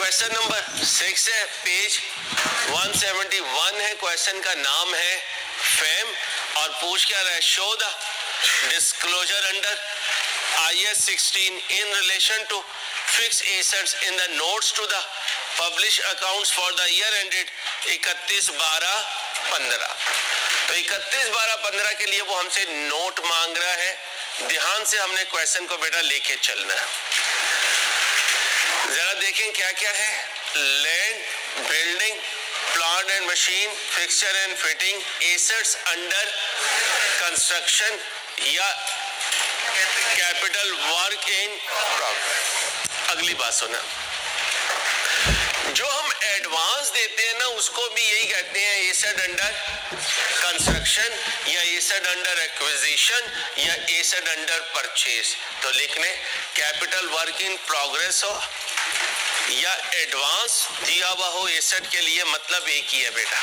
Question number 6 है, page 171 है, question का नाम है फेम और पूछ क्या रहा है, show the disclosure under IS 16 in relation to fixed assets in the notes to the published accounts for the year ended 31/12/15। तो 31/12/15 के लिए वो हमसे नोट मांग रहा है। ध्यान से हमने क्वेश्चन को बेटा लेके चलना है। जरा देखें क्या क्या है। Land, building, plant and machine, fixture and fitting, assets under construction या कैपिटल वर्क इन प्रोग्रेस। अगली बात सुना, जो हम एडवांस देते हैं ना उसको भी यही कहते हैं एसेट अंडर कंस्ट्रक्शन या एसेट अंडर एक्विजिशन या एसेट अंडर परचेज। तो लिख लें कैपिटल वर्क इन प्रोग्रेस हो या एडवांस दिया हुआ हो एसेट के लिए, मतलब एक ही है बेटा।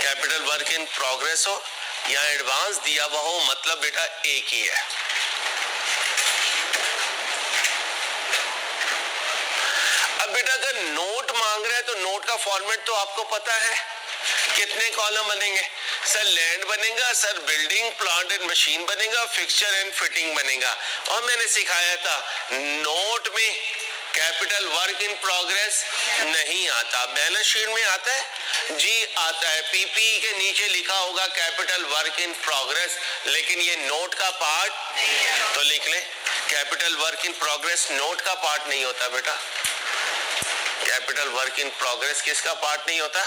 कैपिटल वर्क इन प्रोग्रेस हो या एडवांस दिया हुआ हो, मतलब बेटा एक ही है। अब बेटा अगर नोट मांग रहा है तो नोट का फॉर्मेट तो आपको पता है, कितने कॉलम बनेंगे सर? लैंड बनेगा sir, building, plant and machine बनेगा, फिक्सचर एंड फिटिंग बनेगा। और मैंने सिखाया था नोट में कैपिटल वर्क इन प्रोग्रेस नहीं आता, बैलेंस शीट में आता है जी, आता है। पीपी के नीचे लिखा होगा कैपिटल वर्क इन प्रोग्रेस, लेकिन ये नोट का पार्ट, तो लिख ले capital work in progress note का पार्ट नहीं होता बेटा। कैपिटल वर्क इन प्रोग्रेस किसका पार्ट नहीं होता?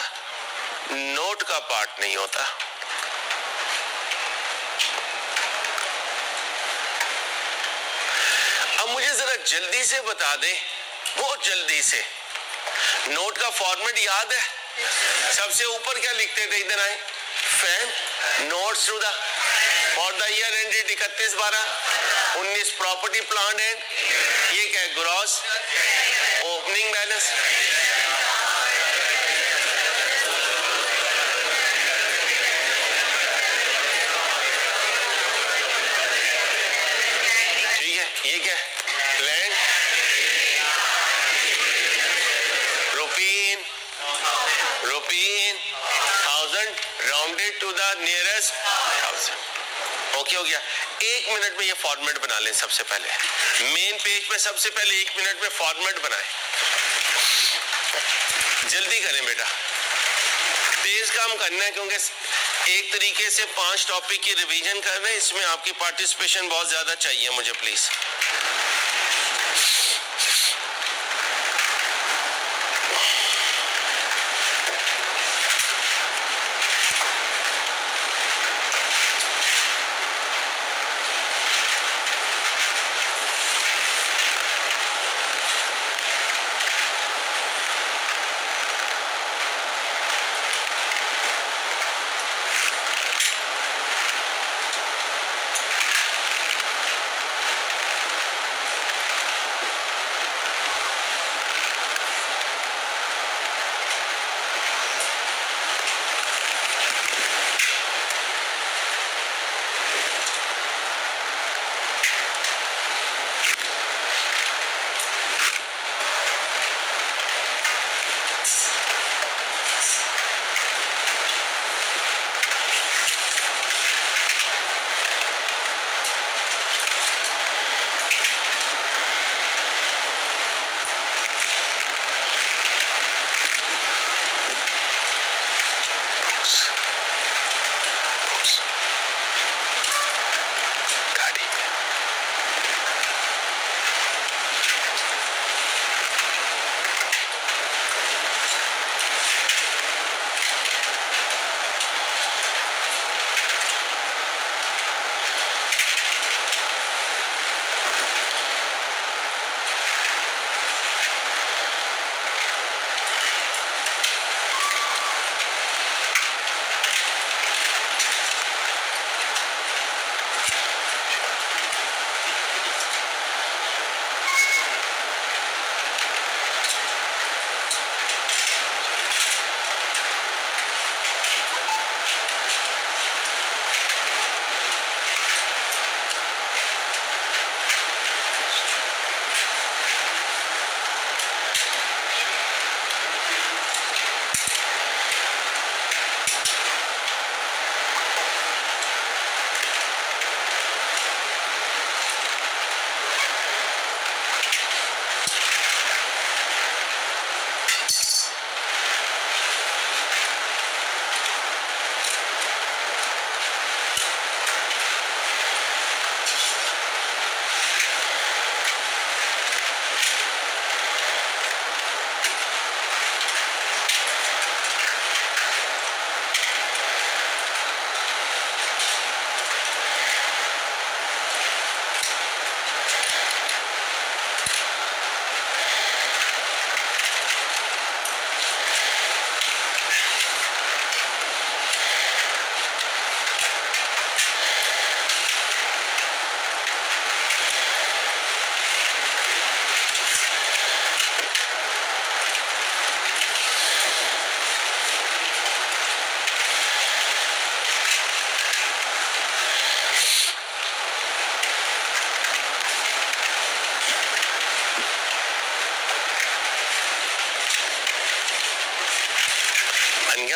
नोट का पार्ट नहीं होता। अब मुझे जरा जल्दी से बता दे, बहुत जल्दी से, नोट का फॉर्मेट याद है? सबसे ऊपर क्या लिखते थे? इधर आए, फैम notes to the for the year ended 31/12/19 property plant and, ये क्या है? Gross opening balance. ठीक है, ये क्या है? Land, rupee in 1000 rounded to the nearest 1000। Okay हो गया। 1 मिनट में ये फॉर्मेट बना लें। सबसे पहले मेन पेज पे सबसे पहले 1 मिनट में फॉर्मेट बनाएं। जल्दी करें बेटा, तेज काम करना है, क्योंकि एक तरीके से 5 टॉपिक की रिवीजन कर रहे हैं, इसमें आपकी पार्टिसिपेशन बहुत ज्यादा चाहिए मुझे, प्लीज।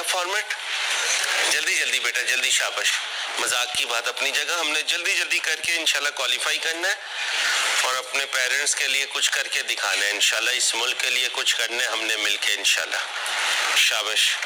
गया फॉर्मेट? जल्दी जल्दी बेटा, जल्दी, शाबाश। मजाक की बात अपनी जगह, हमने जल्दी जल्दी करके इंशाल्लाह क्वालिफाई करना है और अपने पेरेंट्स के लिए कुछ करके दिखाना है इंशाल्लाह, इस मुल्क के लिए कुछ करना है हमने मिलके इंशाल्लाह। शाबाश।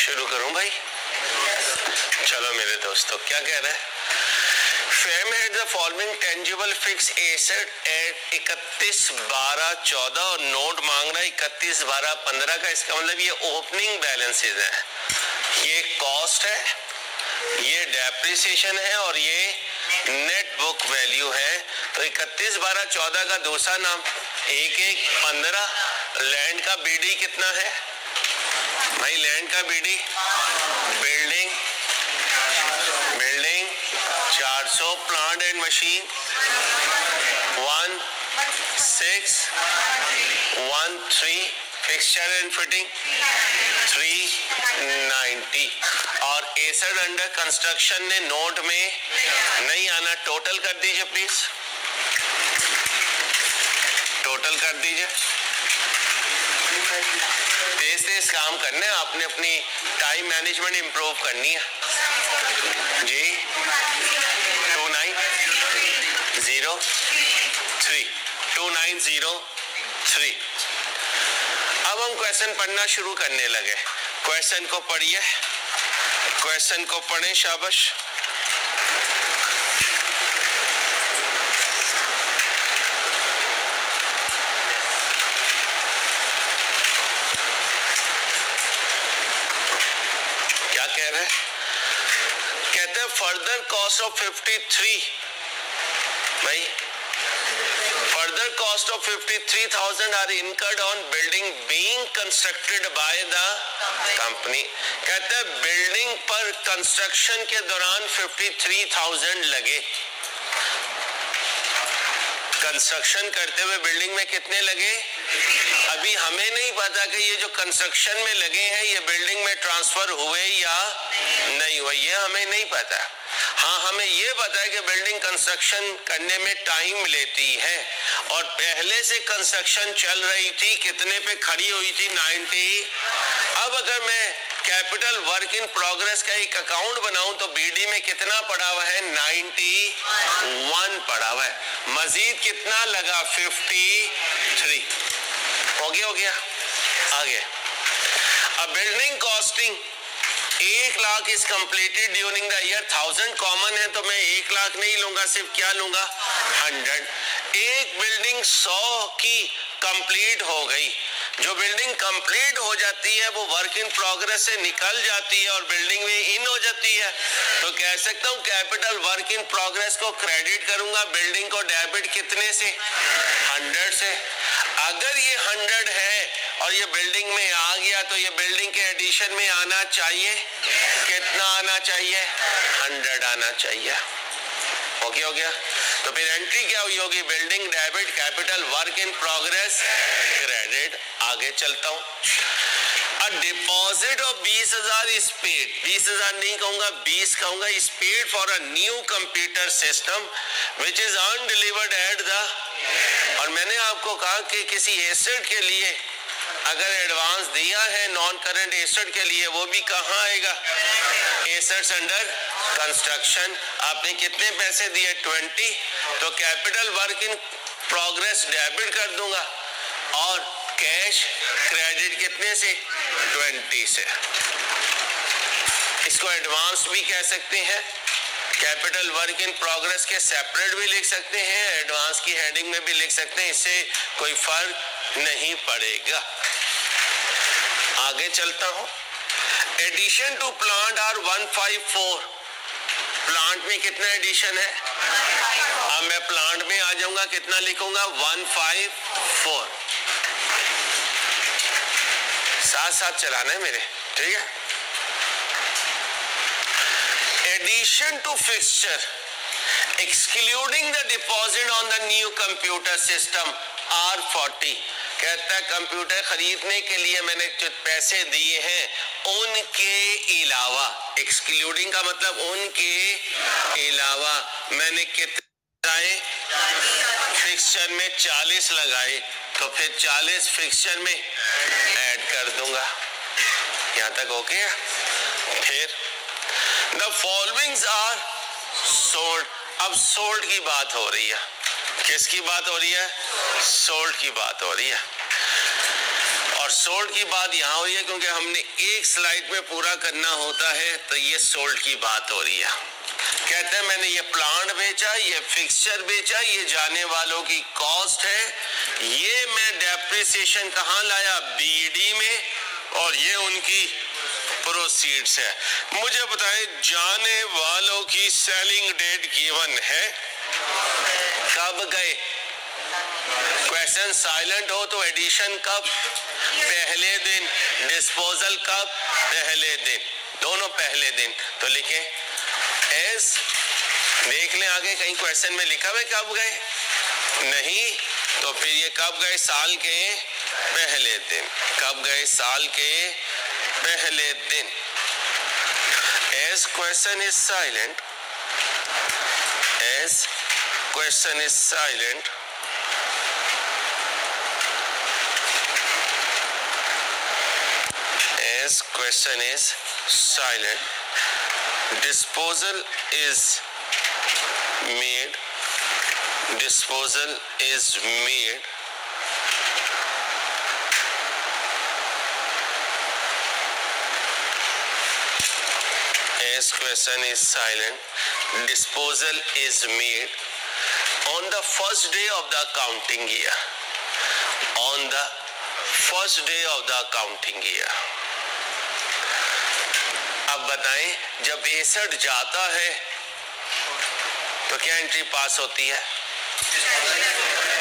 शुरू करूं भाई? चलो मेरे दोस्तों, क्या कह रहा है? Fame had the following tangible fixed asset eight 31/12/14 और नोट मांग रहा है 31/12/15 का। इसका मतलब ये ओपनिंग बैलेंसेज है, ये कॉस्ट है, ये डेप्रिसिएशन है और ये नेट बुक वैल्यू है। तो 31/12/14 का दूसरा नाम 1/1/15। लैंड का बीडी कितना है भाई? लैंड का बीडी building 400, plant and machine 1613, fixture and fitting 390 और एसेट अंडर कंस्ट्रक्शन ने नोट में नहीं आना। टोटल कर दीजिए प्लीज, टोटल कर दीजिए। तेज तेज काम करना है आपने, अपनी टाइम मैनेजमेंट इंप्रूव करनी है जी। 2903 अब हम क्वेश्चन पढ़ना शुरू करने लगे। क्वेश्चन को पढ़िए, क्वेश्चन को पढ़ें, शाबाश। क्या कह रहे हैं? कहते हैं फर्दर कॉस्ट ऑफ 53 भाई, further cost of 53,000 are incurred on building being constructed by the company। कहते हैं बिल्डिंग पर कंस्ट्रक्शन के दौरान 53,000 लगे। कंस्ट्रक्शन करते हुए बिल्डिंग में कितने लगे? अभी हमें नहीं पता कि ये जो कंस्ट्रक्शन में लगे हैं ये बिल्डिंग में ट्रांसफर हुए या नहीं हुए, ये हमें नहीं पता। हाँ, हमें ये पता है कि बिल्डिंग कंस्ट्रक्शन करने में टाइम लेती है और पहले से कंस्ट्रक्शन चल रही थी, कितने पे खड़ी हुई थी? 90। अब अगर मैं कैपिटल वर्क इन प्रोग्रेस का एक अकाउंट बनाऊं तो बीडी में कितना पड़ा हुआ है? 91 पड़ा हुआ है। मजीद कितना लगा? 53। हो गया आगे। अब building costing 1 lakh is completed during the year. 1000 common है तो मैं 1 लाख नहीं लूंगा, सिर्फ क्या लूंगा? 100। एक बिल्डिंग 100 की कंप्लीट हो गई। जो बिल्डिंग कंप्लीट हो जाती है वो वर्क इन प्रोग्रेस से निकल जाती है और बिल्डिंग में इन हो जाती है, तो कह सकता हूँ कैपिटल वर्क इन प्रोग्रेस को क्रेडिट करूंगा, बिल्डिंग को डेबिट कितने से? 100 से। अगर ये 100 है और ये बिल्डिंग में आ गया तो ये बिल्डिंग के एडिशन में आना चाहिए, कितना आना चाहिए? 100 आना चाहिए। ओके, हो गया। तो फिर एंट्री क्या हुई होगी? Building debit, capital work in progress credit. आगे चलता हूं। A deposit of 20,000 is paid, 20,000 नहीं कहूंगा, 20 कहूंगा, is paid for a new computer system which is undelivered at the. और मैंने आपको कहा कि किसी एसेट के लिए अगर एडवांस दिया है नॉन करंट एसेट के लिए, वो भी कहाँ आएगा? Assets under construction. आपने कितने पैसे दिए? 20, तो capital work in progress debit कर दूंगा और कैश क्रेडिट कितने से? 20 से। इसको एडवांस भी कह सकते हैं, कैपिटल वर्क इन प्रोग्रेस के सेपरेट भी लिख सकते हैं, एडवांस की हेडिंग में भी लिख सकते हैं, इससे कोई फर्क नहीं पड़ेगा। आगे चलता हूं। Addition to plant are 154। प्लांट में कितना एडिशन है? अब मैं प्लांट में आ जाऊंगा, कितना लिखूंगा? 154। साथ साथ चलाना है मेरे, ठीक है। Addition to fixture excluding the deposit on the new computer system R40। कहता है कंप्यूटर खरीदने के लिए मैंने जो पैसे दिए हैं उनके अलावा, एक्सक्लूडिंग का मतलब उनके अलावा मैंने कितने फिक्सचर में 40 लगाए, तो फिर 40 फिक्सचर में ऐड कर दूंगा। यहां तक हो गया। फिर द फॉलोइंग्स आर सोल्ड। अब सोल्ड की बात हो रही है। किसकी बात हो रही है? सोल्ड की बात हो रही है। और सोल्ड की बात यहाँ हो रही है क्योंकि हमने एक स्लाइड में पूरा करना होता है, तो ये सोल्ड की बात हो रही है। कहते हैं मैंने ये प्लांट बेचा, ये फिक्सचर बेचा, ये जाने वालों की कॉस्ट है, ये मैं डेप्रिसिएशन कहाँ लाया? बीडी में, और ये उनकी प्रोसीड्स है। मुझे बताएं जाने वालों की सेलिंग डेट गिवन है, कब गए? क्वेश्चन साइलेंट हो तो एडिशन कब? पहले दिन। डिस्पोजल कब? पहले दिन। दोनों पहले दिन। तो लिखें एस, देख लें आगे कहीं क्वेश्चन में लिखा है कब गए? नहीं, तो फिर ये कब गए? साल के पहले दिन। कब गए? साल के पहले दिन। As question is silent, as question is silent, as question is silent, disposal is made, disposal is made as question is silent, disposal is made on the first day of the accounting year, on the first day of the accounting year। अब बताएं जब asset जाता है तो क्या entry पास होती है?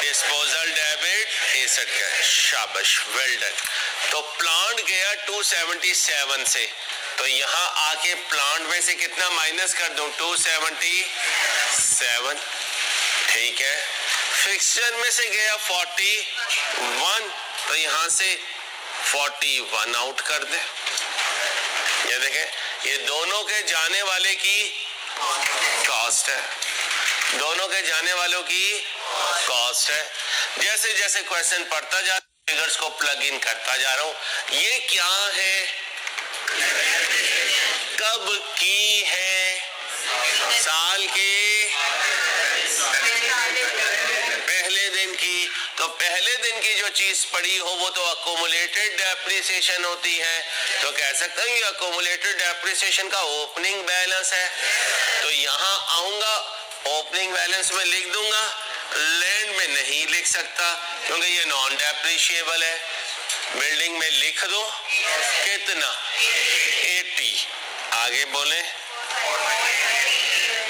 Disposal debit asset का। शाबाश, वेल डन। तो प्लांट गया 277 से, तो यहाँ आके प्लांट में से कितना माइनस कर दूं? 277, ठीक है। फिक्सचर में से गया 41, तो यहाँ से 41 आउट कर दे। ये देखें, ये दोनों के जाने वाले की कॉस्ट है, दोनों के जाने वालों की कॉस्ट है। जैसे जैसे क्वेश्चन पढ़ता जा फिगर्स को प्लग इन करता जा रहा हूं। ये क्या है, कब की है, साल के पहले दिन की। तो पहले दिन की जो चीज पड़ी हो वो तो अकोमुलेटेड डेप्रिसिएशन होती है, तो कह सकता हूँ ये अकोमुलेटेड डेप्रिसिएशन का ओपनिंग बैलेंस है। तो यहाँ आऊंगा, ओपनिंग बैलेंस में लिख दूंगा, लैंड में नहीं लिख सकता क्योंकि ये नॉन डेप्रिशिएबल है। बिल्डिंग में लिख दो कितना, 80, आगे बोले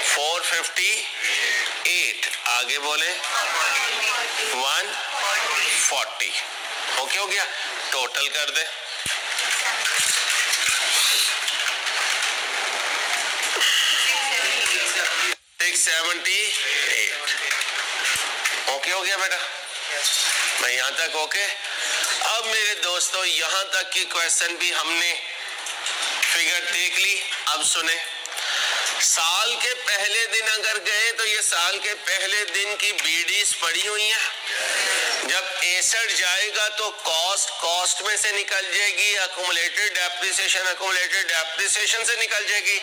458, आगे बोले 140। ओके हो गया, टोटल कर दे। ओके हो गया बेटा, मैं यहां तक ओके। अब मेरे दोस्तों यहां तक की क्वेश्चन भी हमने फिगर देख ली। अब सुने, साल के पहले दिन अगर गए तो ये साल के पहले दिन की बीडीज पड़ी हुई हैं। जब 61 जाएगा तो कॉस्ट में से निकल जाएगी, अकुमुलेटेड डेप्रिसिएशन से निकल जाएगी।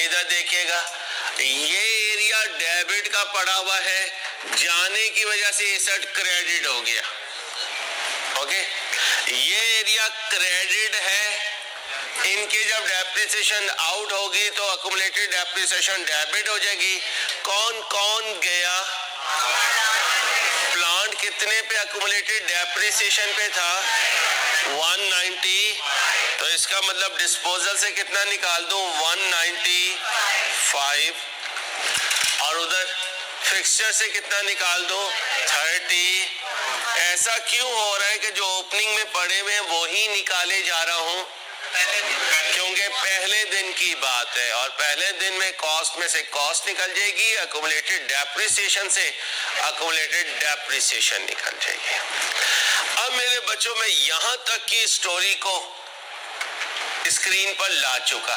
इधर देखिएगा, ये एरिया डेबिट का पड़ा हुआ है, जाने की वजह से 61 क्रेडिट हो गया। ओके, ये एरिया क्रेडिट है, इनकी जब डेप्रिसिएशन आउट होगी तो अकुमुलेटेड डेप्रिसिएशन डेबिट हो जाएगी। कौन कौन गया, प्लांट कितने पे अकुमुलेटेड डेप्रिसिएशन पे था, 190, तो इसका मतलब डिस्पोजल से कितना निकाल दूं, 195, और उधर फिक्सचर से कितना निकाल दूं, 30। ऐसा क्यों हो रहा है कि जो ओपनिंग में पड़े हुए हैं वो ही निकाले जा रहा हूं, क्योंकि पहले दिन की बात है और पहले दिन में कॉस्ट में से कॉस्ट निकल जाएगी, अकुमुलेटेड डेप्रिसिएशन से अकुमुलेटेड डेप्रिसिएशन निकल जाएगी। अब मेरे बच्चों में यहां तक की स्टोरी को स्क्रीन पर ला चुका।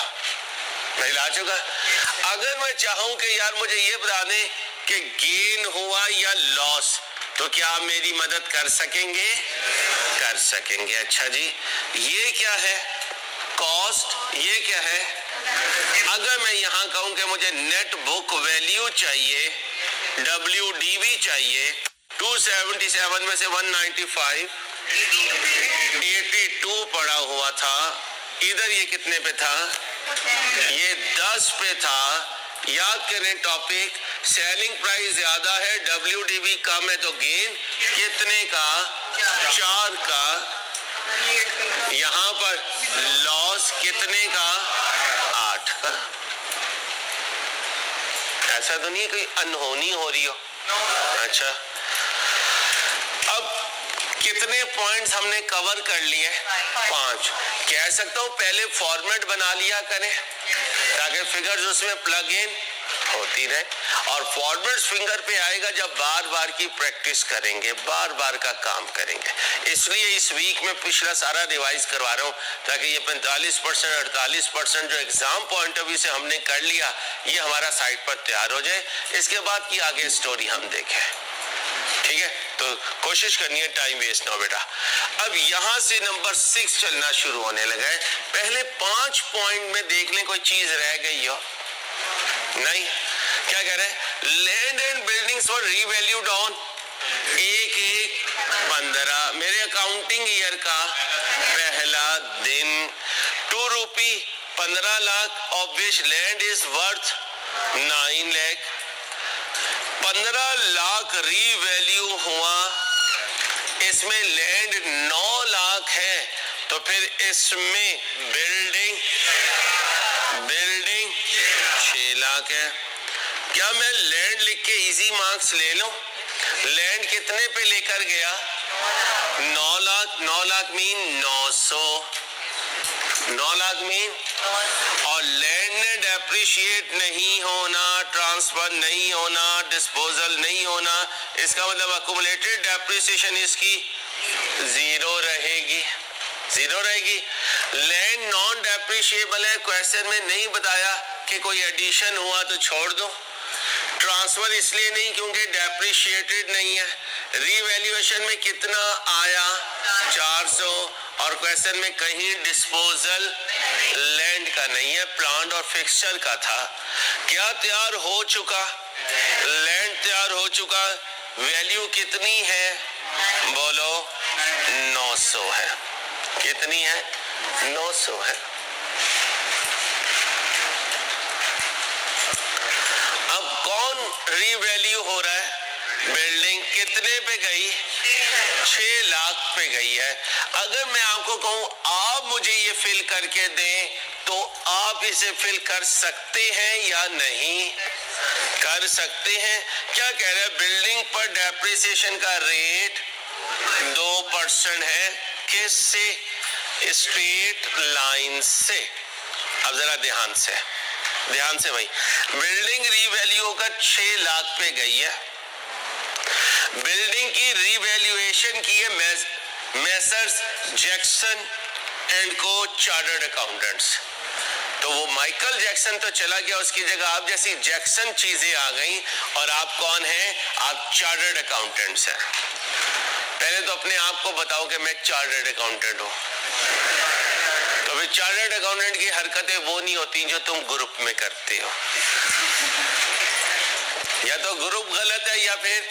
अगर मैं चाहूं कि यार मुझे ये बता दें कि गेन हुआ या लॉस, तो क्या आप मेरी मदद कर सकेंगे? कर सकेंगे। अच्छा जी, ये क्या है, कॉस्ट, ये क्या है? अगर मैं यहां कहूं कि मुझे नेट बुक वैल्यू चाहिए, WDV चाहिए, 277 में से 195, 82 पड़ा हुआ था। इधर ये कितने पे था, ये 10 पे था। याद करें टॉपिक, सेलिंग प्राइस ज्यादा है, WDV कम है, तो गेन कितने का, 4 का। यहां पर लॉस कितने का, 8 का। ऐसा तो नहीं कोई अनहोनी हो रही हो। अच्छा, अब कितने पॉइंट्स हमने कवर कर लिए, 5। कह सकता हूं पहले फॉर्मेट बना लिया करें ताकि फिगर्स उसमें प्लग इन होती रहे, और फॉर्मेट्स फिंगर पे आएगा जब बार बार की प्रैक्टिस करेंगे, बार बार का काम करेंगे। इसलिए इस वीक में पिछला सारा रिवाइज करवा रहा हूं ताकि ये 45% 48% जो एग्जाम पॉइंट ऑफ व्यू से हमने कर लिया, ये हमारा साइड पर तैयार हो जाए। इसके बाद की आगे स्टोरी हम देखें, ठीक है? तो कोशिश करनी है टाइम वेस्ट ना हो बेटा। अब यहां से नंबर 6 चलना शुरू होने लगा है। पहले 5 पॉइंट में देख लें कोई चीज रह गई हो, नहीं? क्या कह रहे हैं, land and buildings were revalued on 1/1/15, मेरे अकाउंटिंग ईयर का पहला दिन। 2 रुपी 15 lakh of which land is worth 9 lakh. 15 lakh revalue हुआ, इसमें लैंड 9 लाख है, तो फिर इसमें बिल्डिंग 6 लाख है। क्या मैं लैंड लिख के इजी मार्क्स ले लूं? लैंड कितने पे लेकर गया, 9 लाख। 9 लाख मीन 900, 9 लाख मीन, और लैंड ने डेप्रिशिएट नहीं होना, ट्रांसफर नहीं होना, डिस्पोजल नहीं होना, इसका मतलब अकुमुलेटेड डेप्रिसिएशन इसकी 0 रहेगी, 0 रहेगी। लैंड नॉन डेप्रिशिएबल है, क्वेश्चन में नहीं बताया कि कोई एडिशन हुआ तो छोड़ दो। ट्रांसफर इसलिए नहीं क्योंकि डेप्रिशिएटेड नहीं है। रीवैल्यूएशन में कितना आया 400, और क्वेश्चन में कहीं डिस्पोजल लैंड का नहीं है, प्लांट और फिक्सचर का था। क्या तैयार हो चुका? लैंड तैयार हो चुका। वैल्यू कितनी है? बोलो 900 है। कितनी है? 900 है। अब कौन रीवैल्यू हो रहा है? बिल्डिंग कितने पे गई? 6 लाख पे गई है। अगर मैं आपको कहूं आप मुझे ये फिल करके दें तो आप इसे फिल कर सकते हैं या नहीं? कर सकते हैं। क्या कह रहे हैं? बिल्डिंग पर डेप्रिसिएशन का रेट 2% है। किससे? स्ट्रेट लाइन से। अब जरा ध्यान से भाई, बिल्डिंग रीवैल्यू होकर 6 लाख पे गई है। बिल्डिंग की रीवैल्यूएशन की है मेसर्स जैक्सन एंड को चार्टर्ड अकाउंटेंट्स। तो वो माइकल जैक्सन तो चला गया, उसकी जगह आप जैसी जैक्सन चीजें आ गई। और आप कौन हैं? आप चार्टर्ड अकाउंटेंट्स हैं। पहले तो अपने आप को बताओ कि मैं चार्टर्ड अकाउंटेंट हूं। तो फिर चार्टर्ड अकाउंटेंट की हरकतें वो नहीं होती जो तुम ग्रुप में करते हो। या तो ग्रुप गलत है या फिर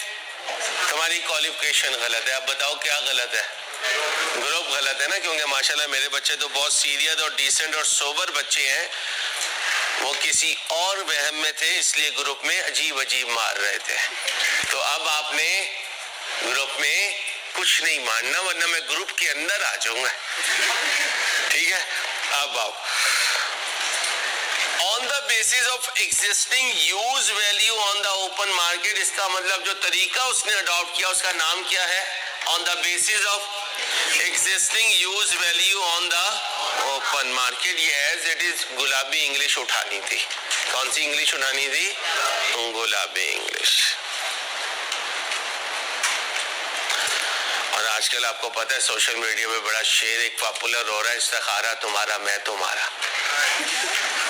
तुम्हारी क्वालिफिकेशन गलत है। अब बताओ क्या गलत है? ग्रुप गलत है ना, क्योंकि माशाल्लाह मेरे बच्चे तो बहुत सीरियस और डिसेंट और सोबर बच्चे हैं। वो किसी और वहम में थे, इसलिए ग्रुप में अजीब अजीब मार रहे थे। तो अब आपने ग्रुप में कुछ नहीं मानना, वरना मैं ग्रुप के अंदर आ जाऊंगा। ठीक है, अब आओ। On the basis of existing use value on the open market, इसका मतलब जो तरीका उसने अडॉप्ट किया उसका नाम क्या है? On the basis of existing use value on the open market. ये एज इट इज गुलाबी इंग्लिश उठानी थी। कौन सी इंग्लिश उठानी थी? गुलाबी इंग्लिश। और आजकल आपको पता है सोशल मीडिया में बड़ा शेर एक पॉपुलर हो रहा है, इस्तिखारा तुम्हारा मैं तुम्हारा।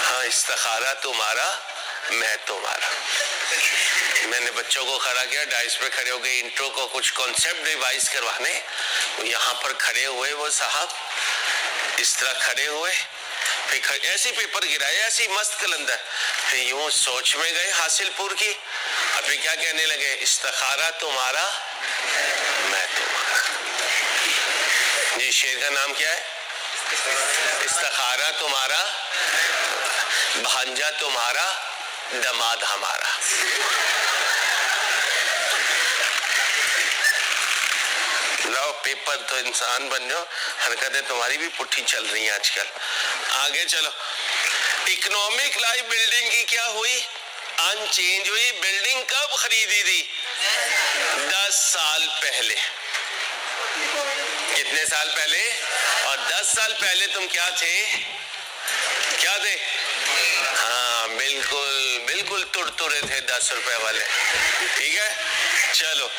हाँ, इस्तिखारा तुम्हारा मैं तुम्हारा। मैंने बच्चों को खड़ा किया, डाइस पे खड़े हो गए, इंट्रो को कुछ कॉन्सेप्ट रिवाइज करवाने। यहाँ पर खड़े हुए वो साहब इस तरह खड़े हुए, फिर ऐसी पेपर गिराए, ऐसी मस्त कलंदर, फिर यूं सोच में गए हासिलपुर की। अभी क्या कहने लगे? इस्तिखारा तुम्हारा मैं तुम्हारा। जी शेर का नाम क्या है? इस्तिखारा तुम्हारा, भांजा तुम्हारा, दमाद हमारा। लाओ पेपर तो इंसान बन जाओ। हरकतें तुम्हारी भी पुट्ठी चल रही हैं आजकल। आगे चलो। इकोनॉमिक लाइफ बिल्डिंग की क्या हुई? अनचेंज हुई। बिल्डिंग कब खरीदी थी? 10 साल पहले। कितने साल पहले? और 10 साल पहले तुम क्या थे? क्या थे? हाँ बिल्कुल बिल्कुल तुरतुरे थे 10 रुपए वाले। ठीक है, चलो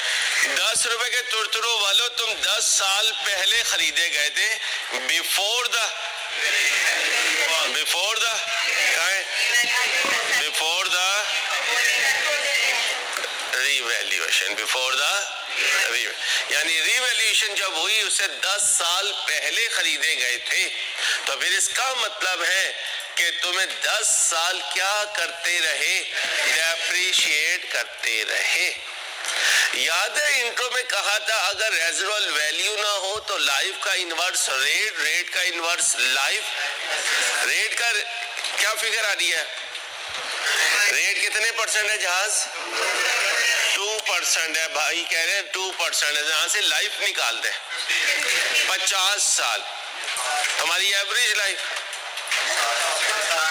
10 रुपए के तुरतुरों वालों, तुम 10 साल पहले खरीदे गए थे। Before the revaluation. Before the यानी रीवैल्यूएशन जब हुई उससे 10 साल पहले खरीदे गए थे। तो फिर इसका मतलब है कि तुम्हें 10 साल क्या करते रहे? डेप्रिशिएट करते रहे। याद है इंट्रो में कहा था अगर रेजिडुअल वैल्यू ना हो तो लाइफ का इनवर्स रेट, रेट का इनवर्स लाइफ। रेट का क्या फिगर आ रही है? रेट कितने परसेंट है जहाज? 2% है भाई, कह रहे हैं 2% है। जहां से लाइफ निकाल दे 50 साल, हमारी एवरेज लाइफ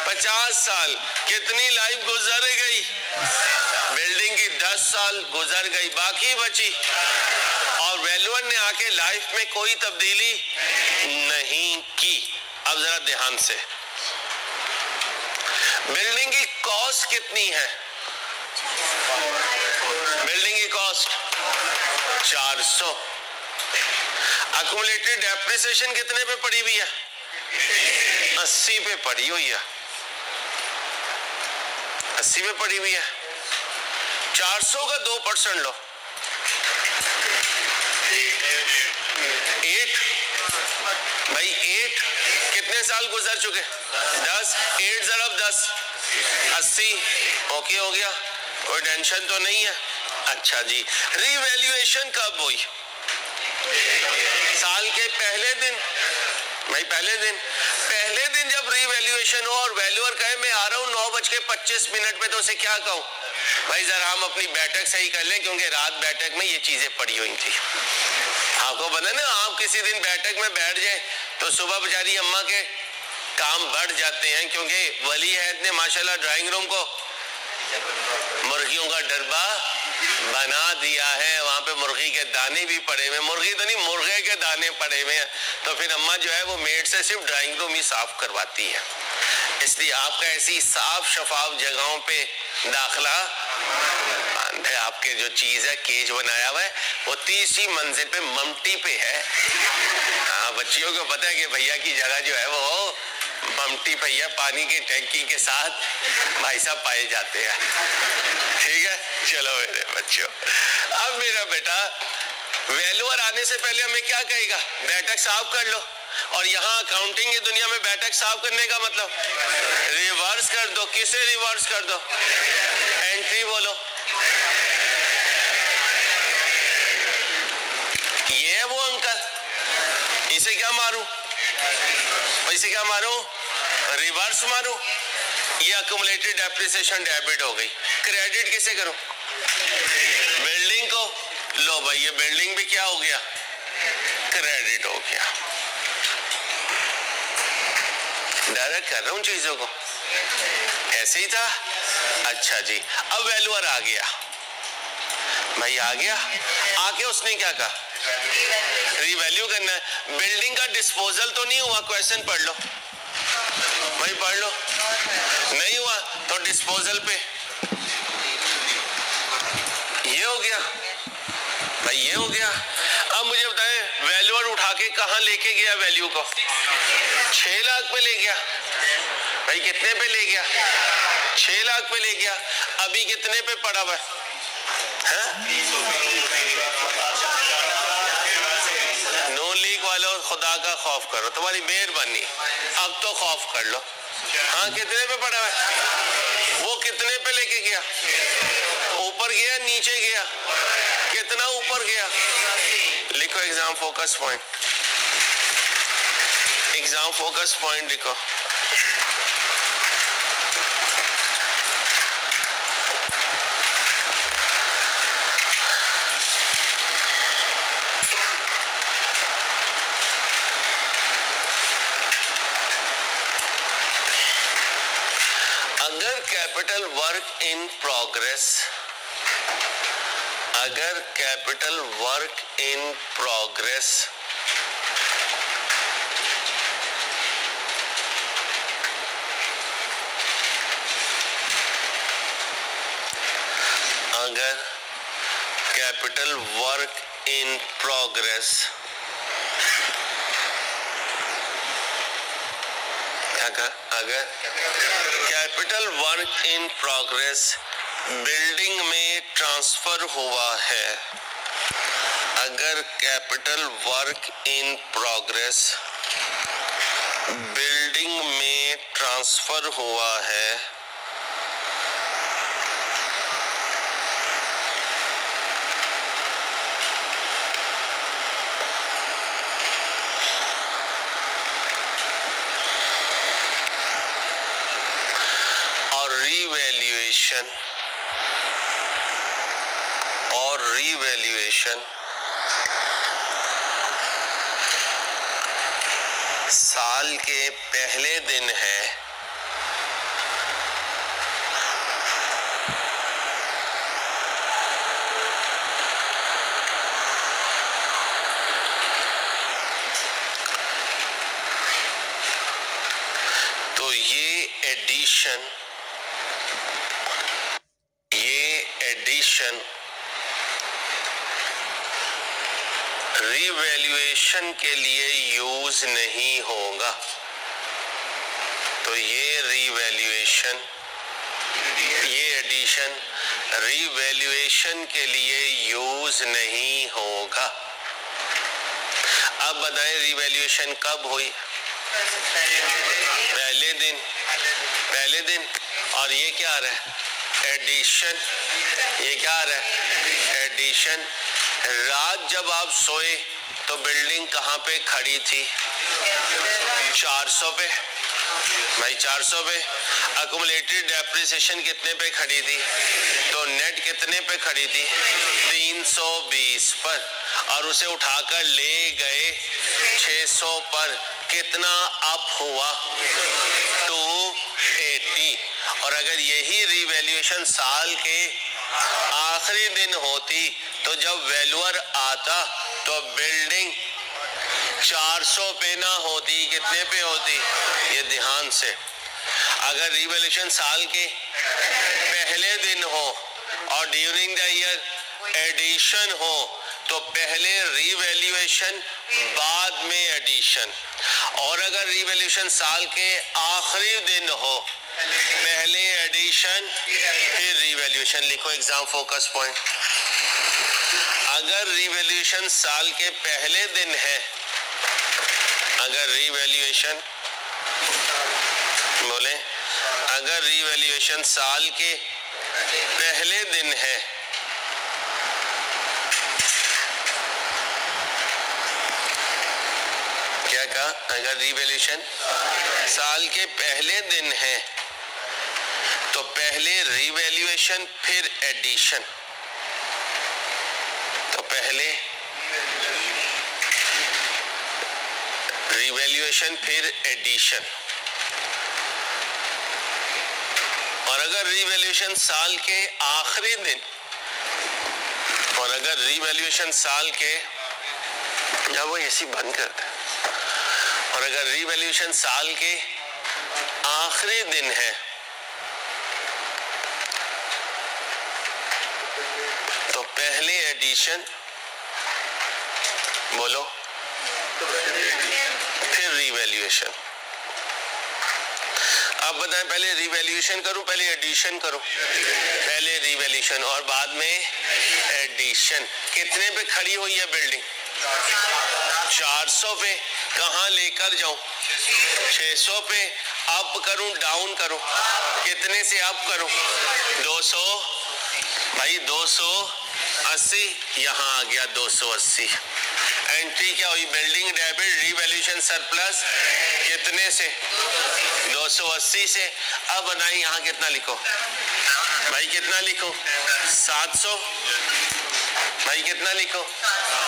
50 साल। कितनी लाइफ गुजर गई? बिल्डिंग की 10 साल गुजर गई, बाकी बची। और वैल्यूअर ने आके लाइफ में कोई तब्दीली नहीं की। अब जरा ध्यान से, बिल्डिंग की कॉस्ट कितनी है? बिल्डिंग की कॉस्ट 400। अक्यूमुलेटेड डेप्रिसिएशन कितने पे पड़ी हुई है? 80 पे पड़ी हुई है, 80 पे पड़ी हुई है। 400 का 2% लो, 8 भाई 8 कितने साल गुजर चुके? 10, 8 ज़रब 10 80, ओके हो गया, कोई टेंशन तो नहीं है। अच्छा जी, रीवैल्यूएशन कब हुई? साल के पहले दिन भाई, पहले दिन जब रीवैल्यूएशन हो और वैल्यूअर कहे मैं आ रहा हूँ 9:25 पे, तो उसे क्या कहूँ? भाई जरा हम अपनी बैठक सही कर लें, क्योंकि रात बैठक में ये चीजें पड़ी हुई थी। आपको पता ना, आप किसी दिन बैठक में बैठ जाए तो सुबह बेचारी अम्मा के काम बढ़ जाते हैं, क्योंकि वली हैत ने माशाल्लाह ड्राइंग रूम को मुर्गियों का डरबा बना दिया है। वहां पे मुर्गी के दाने भी पड़े हुए, मुर्गी तो नहीं मुर्गे के दाने पड़े हुए हैं। तो फिर अम्मा जो है वो मेड से सिर्फ ड्राइंग रूम ही साफ करवाती है। इसलिए आपका ऐसी साफ शफाफ जगहों पे दाखला बंद है। आपके जो चीज है, केज बनाया हुआ है, वो 30वीं मंजिल पे ममटी पे है। हाँ, बच्चियों को पता है कि भैया की जगह जो है वो ममटी भैया पानी की टैंकी के साथ भाई साहब पाए जाते हैं। ठीक है, चलो मेरे बच्चों, अब मेरा बेटा वैल्यूअर आने से पहले हमें क्या कहेगा? बैठक साफ कर लो। और यहाँ अकाउंटिंग की दुनिया में बैठक साफ करने का मतलब रिवर्स कर दो। किसे रिवर्स कर दो? एंट्री बोलो। ये है वो अंकल, इसे क्या मारूं? इसे क्या मारूं? रिवर्स मारूं। ये अक्यूमुलेटेड डेप्रिसिएशन डेबिट हो गई। क्रेडिट किसे करूं? बिल्डिंग को। लो भाई, ये बिल्डिंग भी क्या हो गया? क्रेडिट हो गया। डायरेक्ट कर रहा हूं चीजों को, ऐसे ही था। अच्छा जी, अब वैल्यूअर आ गया भाई, आ गया। आके उसने क्या कहा? रीवैल्यू करना है। बिल्डिंग का डिस्पोजल तो नहीं हुआ? क्वेश्चन पढ़ लो भाई, पढ़ लो। नहीं हुआ तो डिस्पोजल पे ये हो गया भाई, ये हो गया। अब मुझे बताएं, वैल्यूअर उठा के कहां लेके गया वैल्यू को? 6 लाख पे ले गया भाई। कितने पे ले गया? 6 लाख पे ले गया। अभी कितने पे पड़ा हुआ है? नून लीग वालों, खुदा का खौफ करो, तुम्हारी मेहरबानी, अब तो खौफ कर लो। हाँ, कितने पे पड़ा है? वो कितने पे लेके गया? ऊपर गया, नीचे गया? कितना ऊपर गया? लिखो exam focus point, exam focus point लिखो। अगर कैपिटल वर्क इन प्रोग्रेस, अगर कैपिटल वर्क इन प्रोग्रेस अगर कैपिटल वर्क इन प्रोग्रेस अगर capital work in progress building में ट्रांसफर हुआ है, अगर capital work in progress building में ट्रांसफर हुआ है, रीवैल्यूएशन साल के पहले दिन है, तो ये एडिशन रिवैल्यूएशन के लिए यूज नहीं होगा। तो ये रीवैल्यूएशन, ये एडिशन रीवैल्यूएशन के लिए यूज नहीं होगा। अब बताएं रीवैल्यूएशन कब हुई? पहले दिन। और ये क्या आ रहा है? एडिशन। ये क्या आ रहा है? एडिशन। रात जब आप सोए तो बिल्डिंग कहाँ पे खड़ी थी? 400 पे भाई, 400 पे। अकुमुलेटेड डेप्रिसिएशन कितने पे खड़ी थी? तो नेट कितने पे खड़ी थी? 320 पर। और उसे उठाकर ले गए 600 पर। कितना अप हुआ? 280। और अगर यही रीवैल्यूएशन साल के आखिरी दिन होती तो जब वैल्यूअर आता तो बिल्डिंग 400 पे ना होती, कितने पे होती? ये ध्यान से। अगर रिवैल्यूएशन साल के पहले दिन हो और ड्यूरिंग द ईयर एडिशन हो तो पहले रिवैल्यूएशन बाद में एडिशन। और अगर रिवैल्यूएशन साल के आखिरी दिन हो, पहले एडिशन फिर रिवैल्यूएशन। लिखो एग्जाम फोकस पॉइंट। अगर रिवैल्यूएशन साल के पहले दिन है, अगर रिवैल्यूएशन बोले, अगर रिवैल्यूएशन साल के पहले दिन है क्या कहा? अगर रिवैल्यूएशन साल के पहले दिन है तो पहले रिवैल्यूएशन फिर एडिशन। तो पहले रिवैल्यूएशन फिर एडिशन। और अगर रिवैल्यूएशन साल के आखिरी दिन, और अगर रिवैल्यूएशन साल के, जब वो एसी बंद करता है, और अगर रिवैल्यूएशन साल के आखिरी दिन है तो पहले एडिशन बोलो फिर रिवैल्यूएशन। अब बताएं, पहले रिवैल्यूएशन करूं पहले एडिशन करूं? पहले रिवैल्यूएशन और बाद में एडिशन। कितने पे खड़ी हुई है बिल्डिंग? 400 पे। कहां लेकर जाऊं? 600 पे। अप करूं डाउन करूं? कितने से अप करूं? 200 भाई, 280। यहां आ गया 280। एंट्री क्या हुई? बिल्डिंग डेबिट रिवैल्यूएशन सरप्लस कितने से? 280 से। अब बनाई, यहाँ कितना लिखो भाई? कितना लिखो? 700 भाई। कितना लिखो?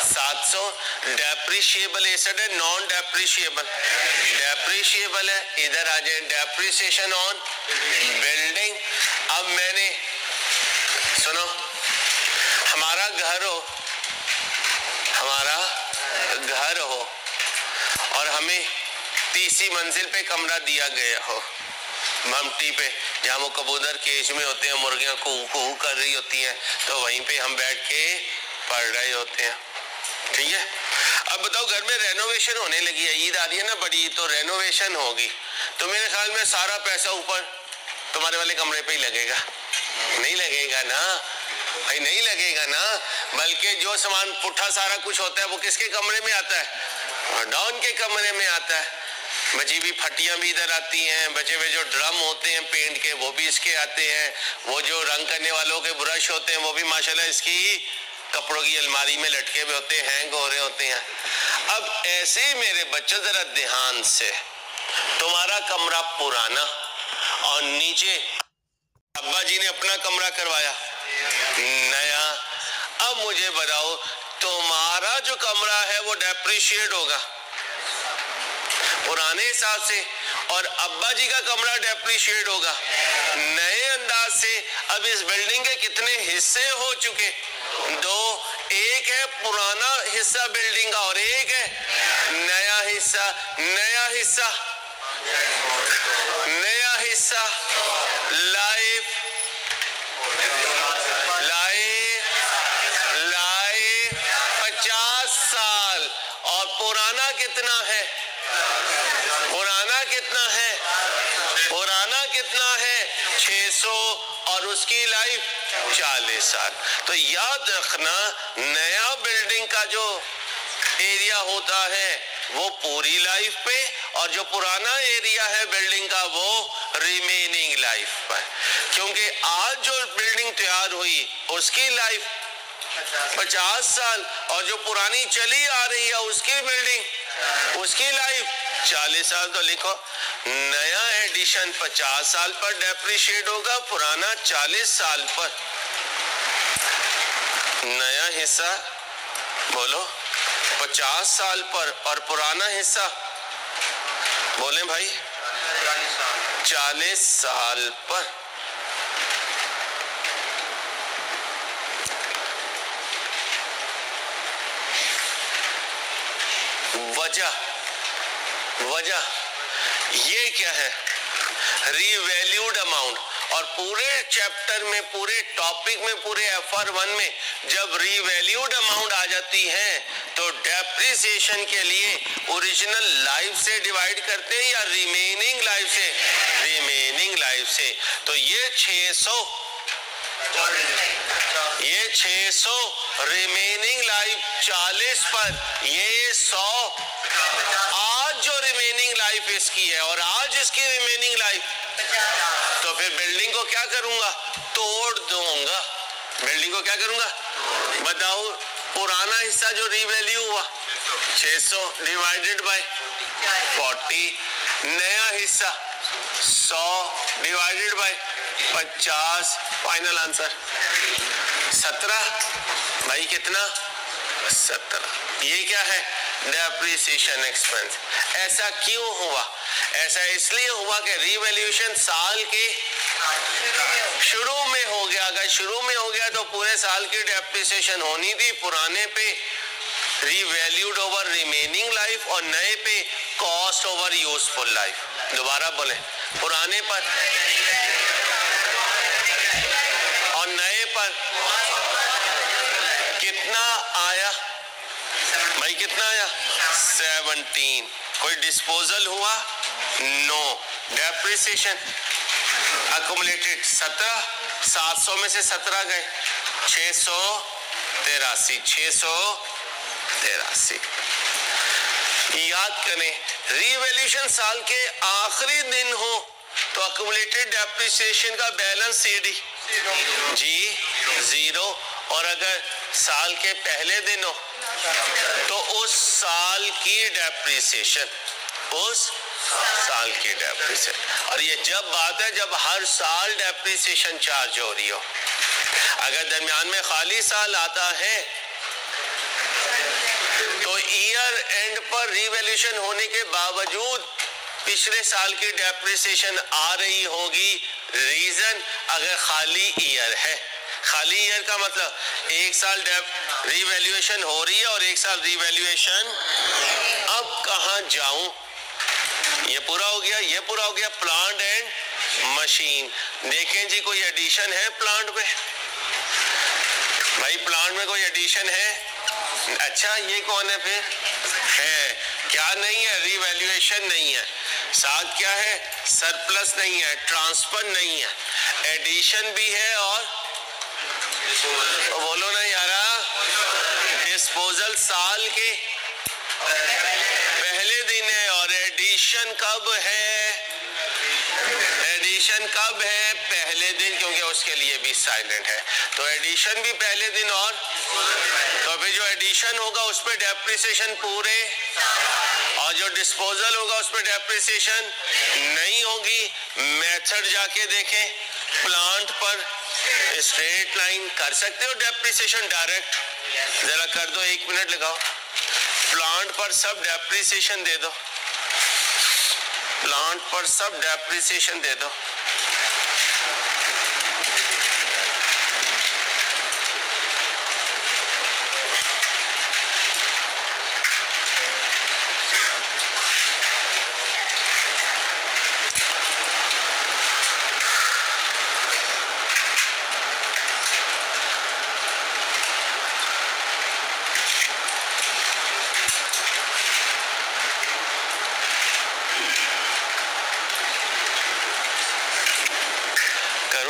700। डेप्रिशिएबल एसेट है, नॉन डेप्रिशिएबल? डेप्रिशिएबल है। इधर आ जाए, डेप्रिसिएशन ऑन बिल्डिंग। अब मैंने सुनो, हमारा घर हो और हमें तीसरी मंजिल पे कमरा दिया गया हो, ममटी पे, जहाँ वो कबूतर केज में होते हैं, मुर्गियां कू कू कर रही होती हैं, तो वहीं पे हम बैठ के पढ़ रहे होते हैं। ठीक है। अब बताओ, घर में रेनोवेशन होने लगी है, ईद आ रही है ना बड़ी, तो रेनोवेशन होगी, तो मेरे ख्याल में सारा पैसा ऊपर तुम्हारे वाले कमरे पे ही लगेगा। नहीं लगेगा ना भाई, नहीं लगेगा ना। बल्कि जो सामान पुट्ठा सारा कुछ होता है वो किसके कमरे में आता है? डाउन के कमरे में आता है। बची हुई फटियां भी इधर आती हैं, बचे हुए जो ड्रम होते हैं पेंट के वो भी इसके आते हैं, वो जो रंग करने वालों के ब्रश होते हैं वो भी माशाल्लाह इसकी कपड़ों की अलमारी में लटके हुए होते हैं, हैंग हो रहे होते हैं। अब ऐसे ही मेरे बच्चों, जरा ध्यान से, तुम्हारा कमरा पुराना और नीचे अब्बा जी ने अपना कमरा करवाया नया। अब मुझे बताओ, तुम्हारा जो कमरा है वो डेप्रिशिएट होगा पुराने हिसाब से, और अब्बा जी का कमरा डेप्रिशिएट होगा नए अंदाज से। अब इस बिल्डिंग के कितने हिस्से हो चुके? 2। एक है पुराना हिस्सा बिल्डिंग का और एक है नया हिस्सा। नया हिस्सा लाइफ 50 साल। और पुराना कितना है? कितना है 600 और उसकी लाइफ 40 साल। तो याद रखना नया बिल्डिंग का जो एरिया होता है वो पूरी लाइफ पे और जो पुराना एरिया है बिल्डिंग का वो रिमेनिंग लाइफ पर, क्योंकि आज जो बिल्डिंग तैयार हुई उसकी लाइफ 50 साल और जो पुरानी चली आ रही है उसकी बिल्डिंग उसकी लाइफ 40 साल। तो लिखो नया एडिशन 50 साल पर डेप्रिशिएट होगा, पुराना 40 साल पर। नया हिस्सा बोलो 50 साल पर और पुराना हिस्सा बोले भाई 40 साल पर। वजह ये क्या है? Revalued amount. और पूरे चैप्टर में, पूरे टॉपिक में, पूरे FR1 में जब रीवैल्यूड अमाउंट आ जाती है तो डेप्रिसिएशन के लिए ओरिजिनल लाइफ से डिवाइड करते हैं या रिमेनिंग लाइफ से? रिमेनिंग लाइफ से। तो ये 600 रिमेनिंग लाइफ 40 पर, ये 100 आज जो रिमेनिंग लाइफ इसकी है और आज इसकी रिमेनिंग लाइफ। तो फिर बिल्डिंग को क्या करूंगा? तोड़ दूंगा। बिल्डिंग को क्या करूंगा? बताओ पुराना हिस्सा जो रीवैल्यू हुआ 600 डिवाइडेड बाय 40, नया हिस्सा 100 डिवाइडेड बाय 50, फाइनल आंसर 17। भाई कितना? 17। ये क्या है? Depreciation expense. ऐसा क्यों हुआ? ऐसा इसलिए हुआ कि रीवैल्यूएशन साल के शुरू में हो गया। अगर शुरू में हो गया तो पूरे साल की डेप्रिसिएशन होनी थी, पुराने पे रीवैल्यूड ओवर रिमेनिंग लाइफ और नए पे कॉस्ट ओवर यूजफुल लाइफ। दोबारा बोले, पुराने पर और नए पर कितना आया भाई? कितना आया? 17। कोई डिस्पोजल हुआ? नो। डेप्रिसिएशन अकुमुलेटेड 17, 700 में से 17 गए, 683। 683। याद करें, रीवैल्यूएशन साल के आखिरी दिन हो तो अकुमुलेटेड डेप्रिसिएशन का बैलेंस CD जी 0, और अगर साल के पहले दिन हो तो उस साल की डेप्रिसिएशन, उस साल की डेप्रिसिएशन। और ये जब बात है जब हर साल डेप्रिसिएशन चार्ज हो रही हो। अगर दरमियान में खाली साल आता है तो ईयर एंड पर रीवैल्यूएशन होने के बावजूद पिछले साल की डेप्रिसिएशन आ रही होगी। रीजन, अगर खाली ईयर है। खाली ईयर का मतलब एक साल रीवैल्यूएशन हो रही है और एक साल रीवैल्यूएशन, अब कहाँ जाऊं? ये पूरा हो गया, ये पूरा हो गया। Plant and machine. देखें जी, कोई एडिशन है प्लांट में? भाई प्लांट में कोई एडिशन है? अच्छा, ये कौन है फिर? है क्या? नहीं है, रीवैल्यूएशन नहीं है। साथ क्या है? सरप्लस नहीं है, ट्रांसफर नहीं है, एडिशन भी है और तो बोलो ना यारा, डिस्पोजल साल के पहले दिन है। और एडिशन कब है? एडिशन कब है? पहले दिन, क्योंकि उसके लिए भी साइलेंट है। तो एडिशन भी पहले दिन। और तो फिर जो एडिशन होगा उस पर डेप्रिसिएशन पूरे, और जो डिस्पोजल होगा उस पर डेप्रिसिएशन नहीं होगी। मेथड जाके देखें, प्लांट पर स्ट्रेट लाइन कर सकते हो डेप्रिसिएशन डायरेक्ट, जरा कर दो, 1 मिनट लगाओ। प्लांट पर सब डेप्रिसिएशन दे दो, प्लांट पर सब डेप्रिसिएशन दे दो।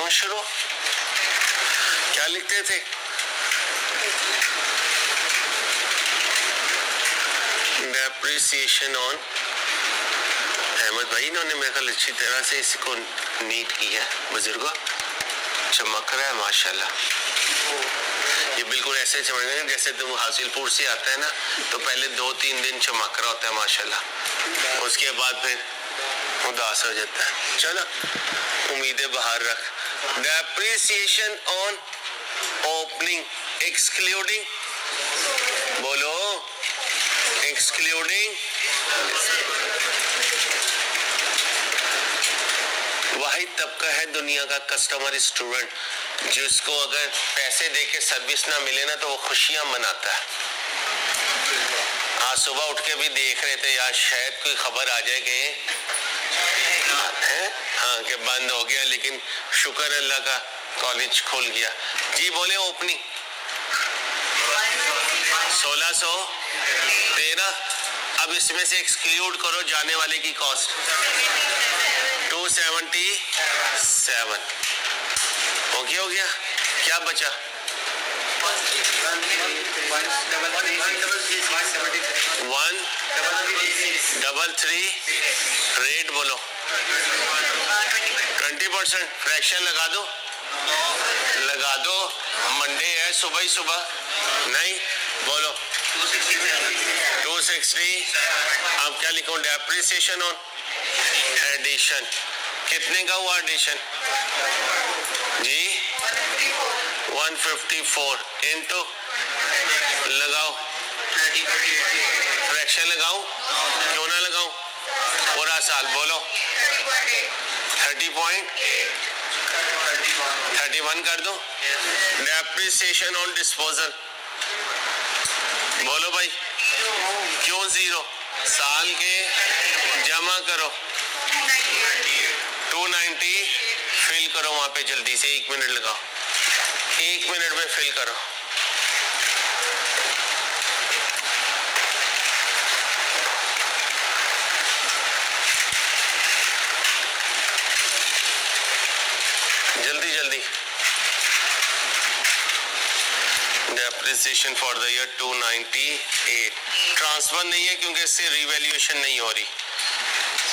करूं शुरू? क्या लिखते थे? डेप्रिसिएशन ऑन, अहमद भाई इन्होंने मेरे ख्याल अच्छी तरह से इसको नीट किया बुजुर्गों, चमक रहा है माशाल्लाह। ये बिल्कुल ऐसे चमक रहे हैं जैसे तुम हासिलपुर से आता है ना, तो पहले 2-3 दिन चमक रहा होता है माशाल्लाह, उसके बाद फिर उदास हो जाता है। चलो उम्मीदें बाहर रख। डेप्रिसिएशन ऑन ओपनिंग एक्सक्लूडिंग, बोलो एक्सक्लूडिंग, वाहिद तबका है दुनिया का कस्टमर स्टूडेंट जिसको अगर पैसे देके सर्विस ना मिले ना तो वो खुशियां मनाता है। आज सुबह उठ के भी देख रहे थे यार शायद कोई खबर आ जाए कि हाँ कि बंद हो गया, लेकिन शुक्र अल्लाह का कॉलेज खुल गया। जी बोले ओपनिंग 1613, अब इसमें से एक्सक्लूड करो जाने वाले की कॉस्ट 277, हो गया क्या बचा? 133, रेट बोलो 20%, फ्रैक्शन लगा दो, मंडे है सुबह ही सुबह, नहीं बोलो 260। अब क्या लिखूं? डेप्रिसिएशन ऑन एडिशन, कितने का हुआ एडिशन जी? 154 इनटू लगाओ, फ्रैक्शन लगाऊं क्यों ना लगाऊं? पूरा साल बोलो 30.31 कर दो। डेप्रिसिएशन ऑन डिस्पोजल बोलो भाई, क्यों 0? साल के जमा करो 290, फिल करो वहां पे जल्दी से, 1 मिनट लगाओ, 1 मिनट में फिल करो। जल्दी depreciation for the year 298, transfer नहीं है क्योंकि इससे रिवैल्यूएशन नहीं हो रही।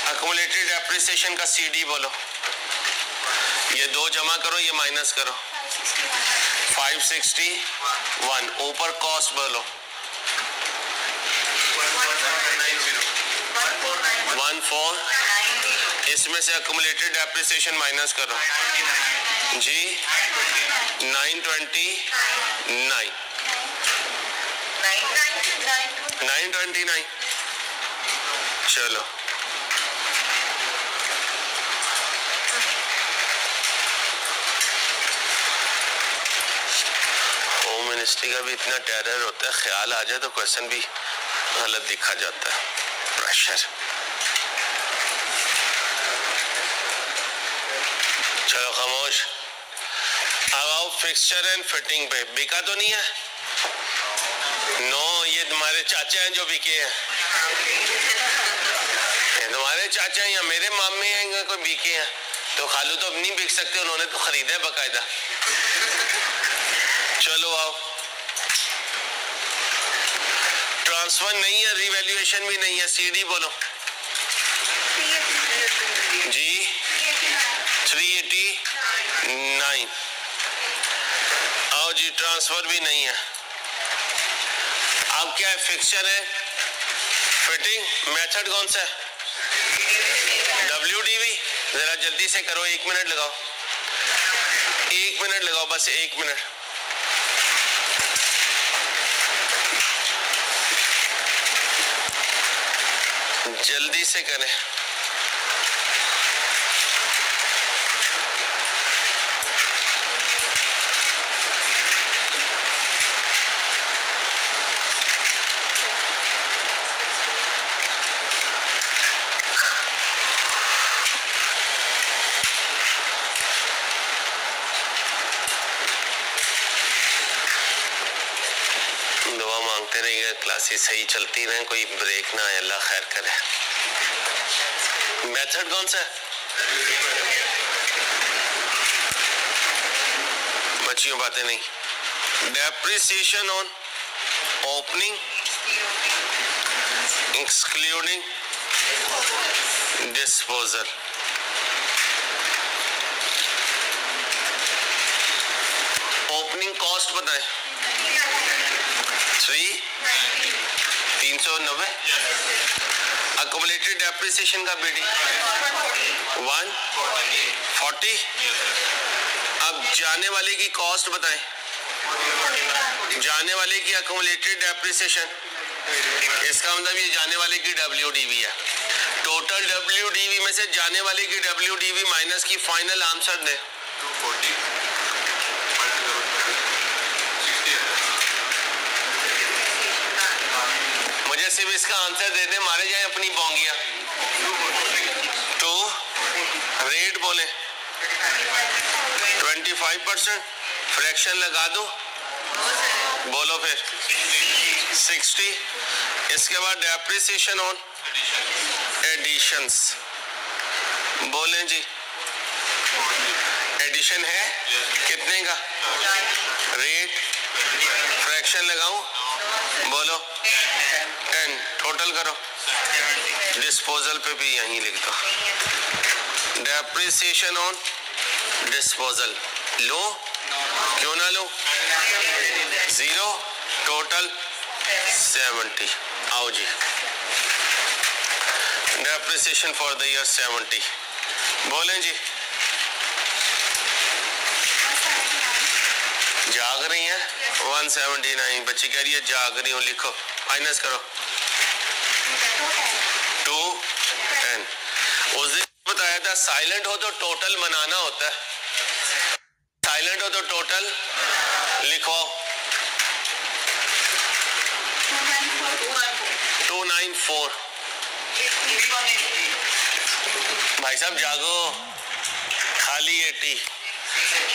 अक्यूमुलेटेड डेप्रिसिएशन का सीडी बोलो, ये 2 जमा करो, ये माइनस करो, 561, ऊपर कॉस्ट बोलो 14, इसमें से अक्यूमुलेटेड डेप्रिसिएशन माइनस करो जी 929। चलो होम मिनिस्ट्री का भी इतना टेरर होता है, ख्याल आ जाए तो क्वेश्चन भी गलत दिखा जाता है, प्रेशर। चलो खामोश। अब आओ फिक्सचर एंड फिटिंग पे। बिका तो नहीं है? नो, ये तुम्हारे चाचा हैं जो बिके हैं, ये तुम्हारे चाचा हैं या मेरे मामे हैं कोई बिके हैं, तो खालू तो अब नहीं बिक सकते, उन्होंने तो खरीदा है बकायदा। चलो आओ, ट्रांसफर नहीं है, रिवैल्यूएशन भी नहीं है, सीडी बोलो जी 389। आओ जी, ट्रांसफर भी नहीं है। अब क्या है? फिक्सचर है, फिटिंग, मेथड कौन सा है? WDV। जरा जल्दी से करो, 1 मिनट लगाओ, 1 मिनट लगाओ, बस 1 मिनट। जल्दी से करें। दुआ मांगते रहिए, क्लासेस सही चलती रहें, कोई ब्रेक ना आए, अल्लाह खैर करे। मेथड कौन सा है? बच्चियों बातें नहीं। Depreciation on opening excluding disposal. Opening cost बताएं। 390। अकोमोलेटेड डेप्रिसिएशन का बीडी 140। अब जाने वाले की कॉस्ट बताएं। जाने वाले की अकोमोलेटेड डेप्रिसिएशन, इसका मतलब ये जाने वाले की WDV है। टोटल WDV में से जाने वाले की WDV माइनस की फाइनल आंसर दे। मुझे सिर्फ इसका आंसर दे दे, मारे जाए अपनी बोंगिया। तो रेट बोले 25%, फ्रैक्शन लगा दो, बोलो फिर 60। इसके बाद डेप्रिसिएशन ऑन एडिशंस, बोलें जी। एडिशन है कितने का? रेट फ्रैक्शन लगाऊं, बोलो 10। टोटल करो, डिस्पोजल पे भी यहीं लिख दो। डेप्रिसिएशन ऑन डिस्पोजल लो, क्यों ना लो? 0। टोटल 70। आओ जी, डेप्रिसिएशन फॉर द ईयर 70, बोलें जी। जाग रही हैं? 179। बच्ची कह रही है जाग रही हूँ, लिखो, माइनस करो 210। उस दिन बताया था साइलेंट हो तो टोटल बनाना होता है, साइलेंट हो तो टोटल लिखो 294। भाई साहब जागो, खाली 80।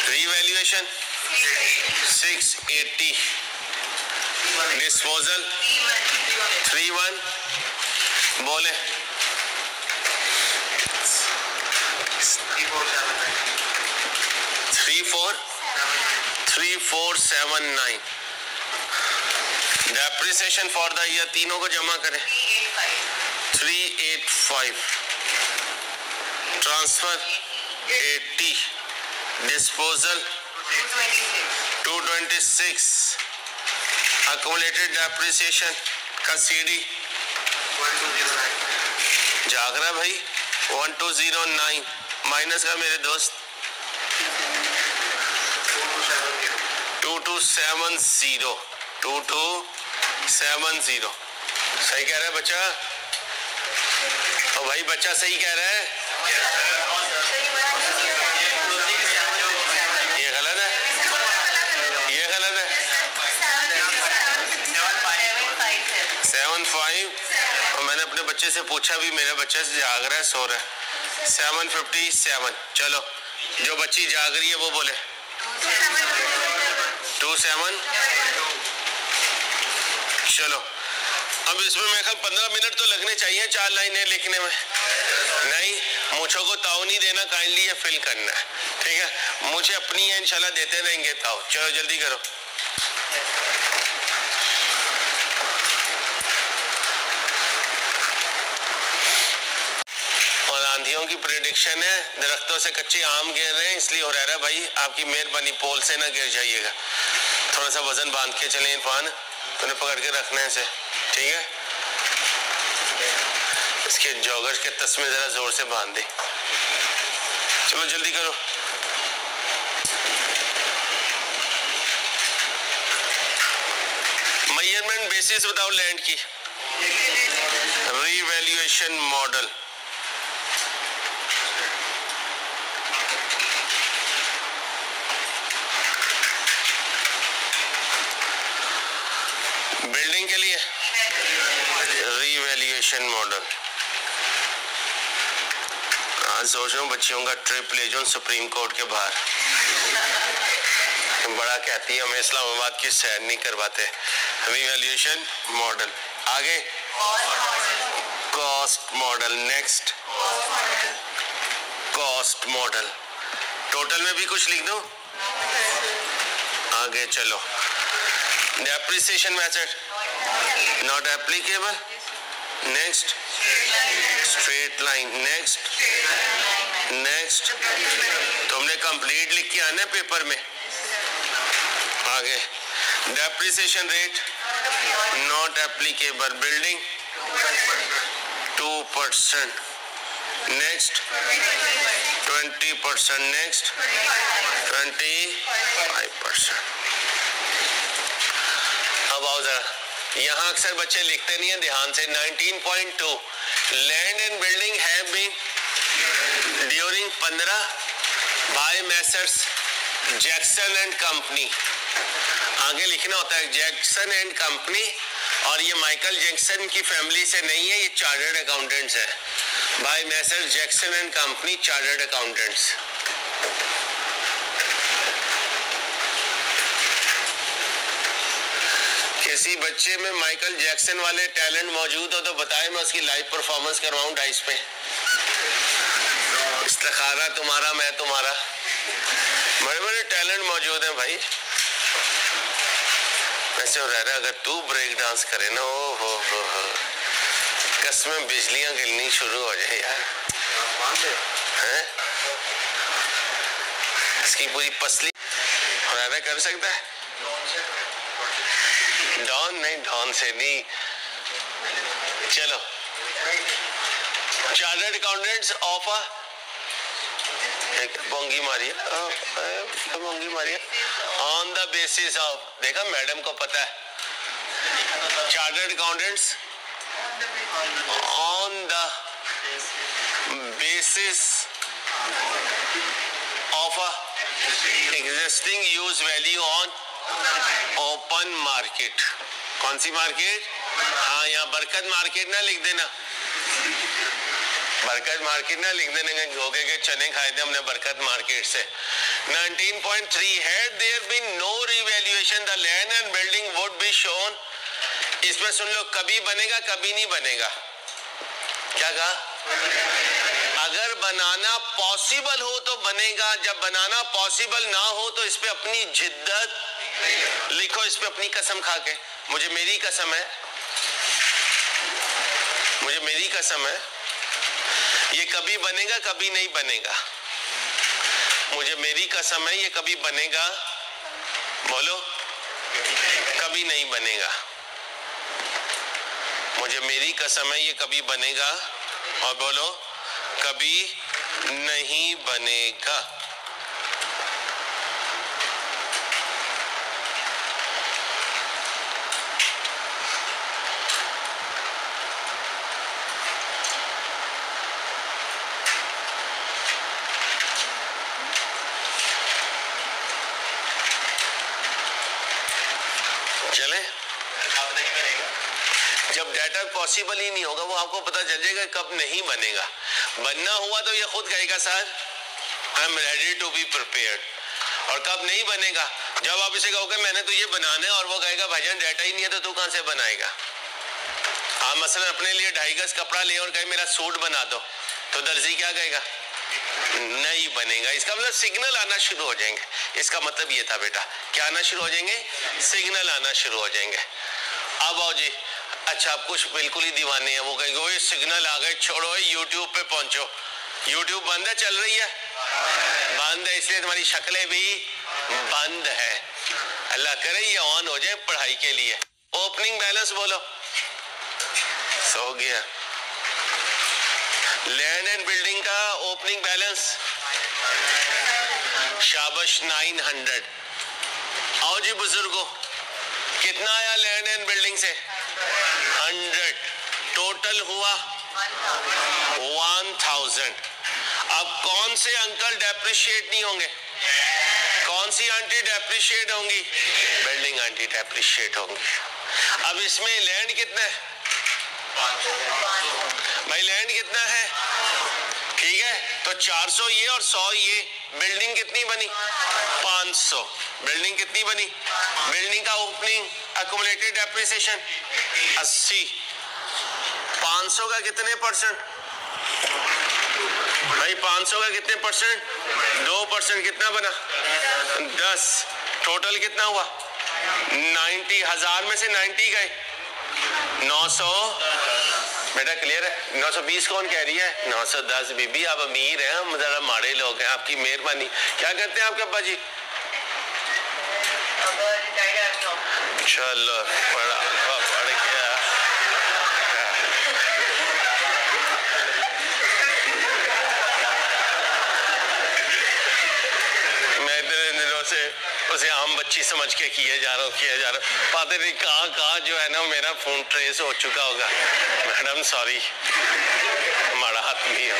रीवैल्यूएशन 680। डिस्पोजल 31। बोले 3479। डेप्रिसिएशन फॉर द ईयर, तीनों को जमा करें 385। ट्रांसफर 80। डिस्पोजल 226। अकोमोलेटेड डेप्रिसिएशन का CD जाग रहा भाई 1209 माइनस का मेरे दोस्त 2270। 2270 सही कह रहा है बच्चा? और भाई बच्चा सही कह रहा है? ये गलत है, ये गलत है। 75। और मैंने अपने बच्चे से पूछा भी, मेरा बच्चा जाग रहा है, सो रहा है। 757। चलो जो बच्ची जाग रही है वो बोले 27। चलो अब इसमें मेरे ख्याल 15 मिनट तो लगने चाहिए 4 लाइनें लिखने में। नहीं, मुझे को ताऊ नहीं देना, काइंडली ये फिल करना है, ठीक है? मुझे अपनी है, इंशाल्लाह देते रहेंगे ताऊ। चलो जल्दी करो। और आंधियों की प्रेडिक्शन है, दरख्तों से कच्चे आम गिर रहे हैं, इसलिए हो रहा है भाई आपकी मेहरबानी पोल से ना गिर जाइएगा। थोड़ा सा वजन बांध के चलें इरफान, तूने पकड़ के रखना है इसे, ठीक है? इसके जॉगर्स के तस्मे जरा जोर से बांध दे। चलो जल्दी करो। मेजरमेंट बेसिस बताओ लैंड की। रीवैल्यूएशन मॉडल, बिल्डिंग के लिए रीवैल्यूएशन मॉडल। आज सोच रहा हूँ बच्चियों का ट्रिप ले जाऊँ सुप्रीम कोर्ट के बाहर। बड़ा कहती है हमें इस्लामाबाद की सैर नहीं करवाते। Revaluation model. आगे cost model. Next cost model. Total में भी कुछ लिख दो। आगे चलो, depreciation method not applicable, next straight line, next तुमने कंप्लीट लिख के आना पेपर में। आगे depreciation rate not applicable, building 2%, next 20%, next 25%। अब आओ जरा, यहाँ अक्सर बच्चे लिखते नहीं है ध्यान से। 19.2 land and building have been during 15 by Messrs Jackson and company. आगे लिखना होता है जैक्सन एंड कंपनी, और ये माइकल जैक्सन की फैमिली से नहीं है, ये चार्टर्ड अकाउंटेंट्स है। By Messrs Jackson and company chartered accountants. किसी बच्चे में माइकल जैक्सन वाले टैलेंट मौजूद हो तो बताए, मैं उसकी लाइव परफॉर्मेंस करवाऊं डाइस पे। इस्तिखारा तुम्हारा, मैं तुम्हारा, बड़े बड़े टैलेंट मौजूद हैं भाई। ऐसे हो रहा है अगर तू ब्रेक डांस करे ना, ओ हो कसमें बिजलियां गिरनी शुरू हो जाए यार, हैं? इसकी पूरी पसली हो कर सकता है। डॉन नहीं, डॉन से नहीं। चलो, चार्टर्ड अकाउंटेंट्स ऑफ बोंगी मारिए, बोंगी मारिए ऑन द बेसिस ऑफ, देखा मैडम को पता है, chartered accountants on the basis of existing use value on open market. कौन सी मार्केट? हाँ, यहाँ बरकत मार्केट ना लिख देना, बरकत मार्केट ना लिख देने, गोगे के चने खाए थे हमने बरकत मार्केट से। 19.3 had there been no revaluation the land and building would be shown। इसमें सुन लो, कभी बनेगा कभी नहीं बनेगा। क्या कहा? अगर बनाना पॉसिबल हो तो बनेगा, जब बनाना पॉसिबल ना हो तो इस पे अपनी जिद्दत लिखो, इस पे अपनी कसम खा के, मुझे मेरी कसम है, मुझे मेरी कसम है, ये कभी बनेगा कभी नहीं बनेगा। मुझे मेरी कसम है, ये कभी बनेगा, बोलो, कभी नहीं बनेगा। मुझे मेरी कसम है, ये कभी बनेगा, और बोलो कभी नहीं बनेगा। चले, जब डाटा पॉसिबल ही नहीं होगा वो आपको पता चल जाएगा कब नहीं बनेगा। बनना हुआ तो ये खुद कहेगा sir I am ready to be prepared, और कब नहीं बनेगा जब आप इसे कहोगे मैंने तो ये बनाना है, और वो कहेगा भाईजान डाटा ही नहीं है तो तू कहां से बनाएगा। आप मसलन अपने लिए 2.5 गज कपड़ा ले और कहे मेरा सूट बना दो, तो दर्जी क्या कहेगा? नहीं बनेगा। इसका मतलब सिग्नल आना शुरू हो जाएंगे। इसका मतलब ये था बेटा, क्या आना शुरू हो जाएंगे? सिग्नल आना शुरू हो जाएंगे। अब आओ जी, अच्छा आप कुछ बिल्कुल ही दीवाने हैं, वो कहेंगे ओए सिग्नल आ गए, छोड़ो यूट्यूब पे पहुंचो। यूट्यूब बंद है, चल रही है? बंद है, इसलिए तुम्हारी शक्लें भी बंद है। अल्लाह करे ये ऑन हो जाए पढ़ाई के लिए। ओपनिंग बैलेंस बोलो, सो गया। लैंड एंड बिल्डिंग का ओपनिंग बैलेंस शाबाश 900। आओ जी बुजुर्गो, कितना आया लैंड एंड बिल्डिंग से? 100। टोटल हुआ 1000। अब कौन से अंकल डेप्रिशिएट नहीं होंगे? कौन सी आंटी डेप्रिशिएट होंगी? बिल्डिंग आंटी डेप्रिशिएट होंगी। अब इसमें लैंड कितना है भाई? लैंड कितना है? ठीक है, तो 400 ये और 100 ये। बिल्डिंग कितनी बनी? 500। बिल्डिंग कितनी बनी? बिल्डिंग का ओपनिंग एक्यूमुलेटेड डेप्रिसिएशन 80। 500 का कितने परसेंट भाई? 500 का कितने परसेंट? 2%। कितना बना? 10। टोटल कितना हुआ? 90, 1000 में से 90 गए, 900। बेटा क्लियर है? 920 कौन कह रही है? 910। बीबी आप अमीर हैं, हम जरा माड़े लोग हैं, आपकी मेहरबानी। क्या करते हैं आपके अब्बा जी? चलो पढ़ा पढ़ गया। मैं इतने दिनों से उसे आम बच्ची समझ के किए जा रहा हूँ। पता नहीं कहाँ जो है ना मेरा फोन ट्रेस हो चुका होगा। मैडम सॉरी, हमारा हाथ नहीं हो,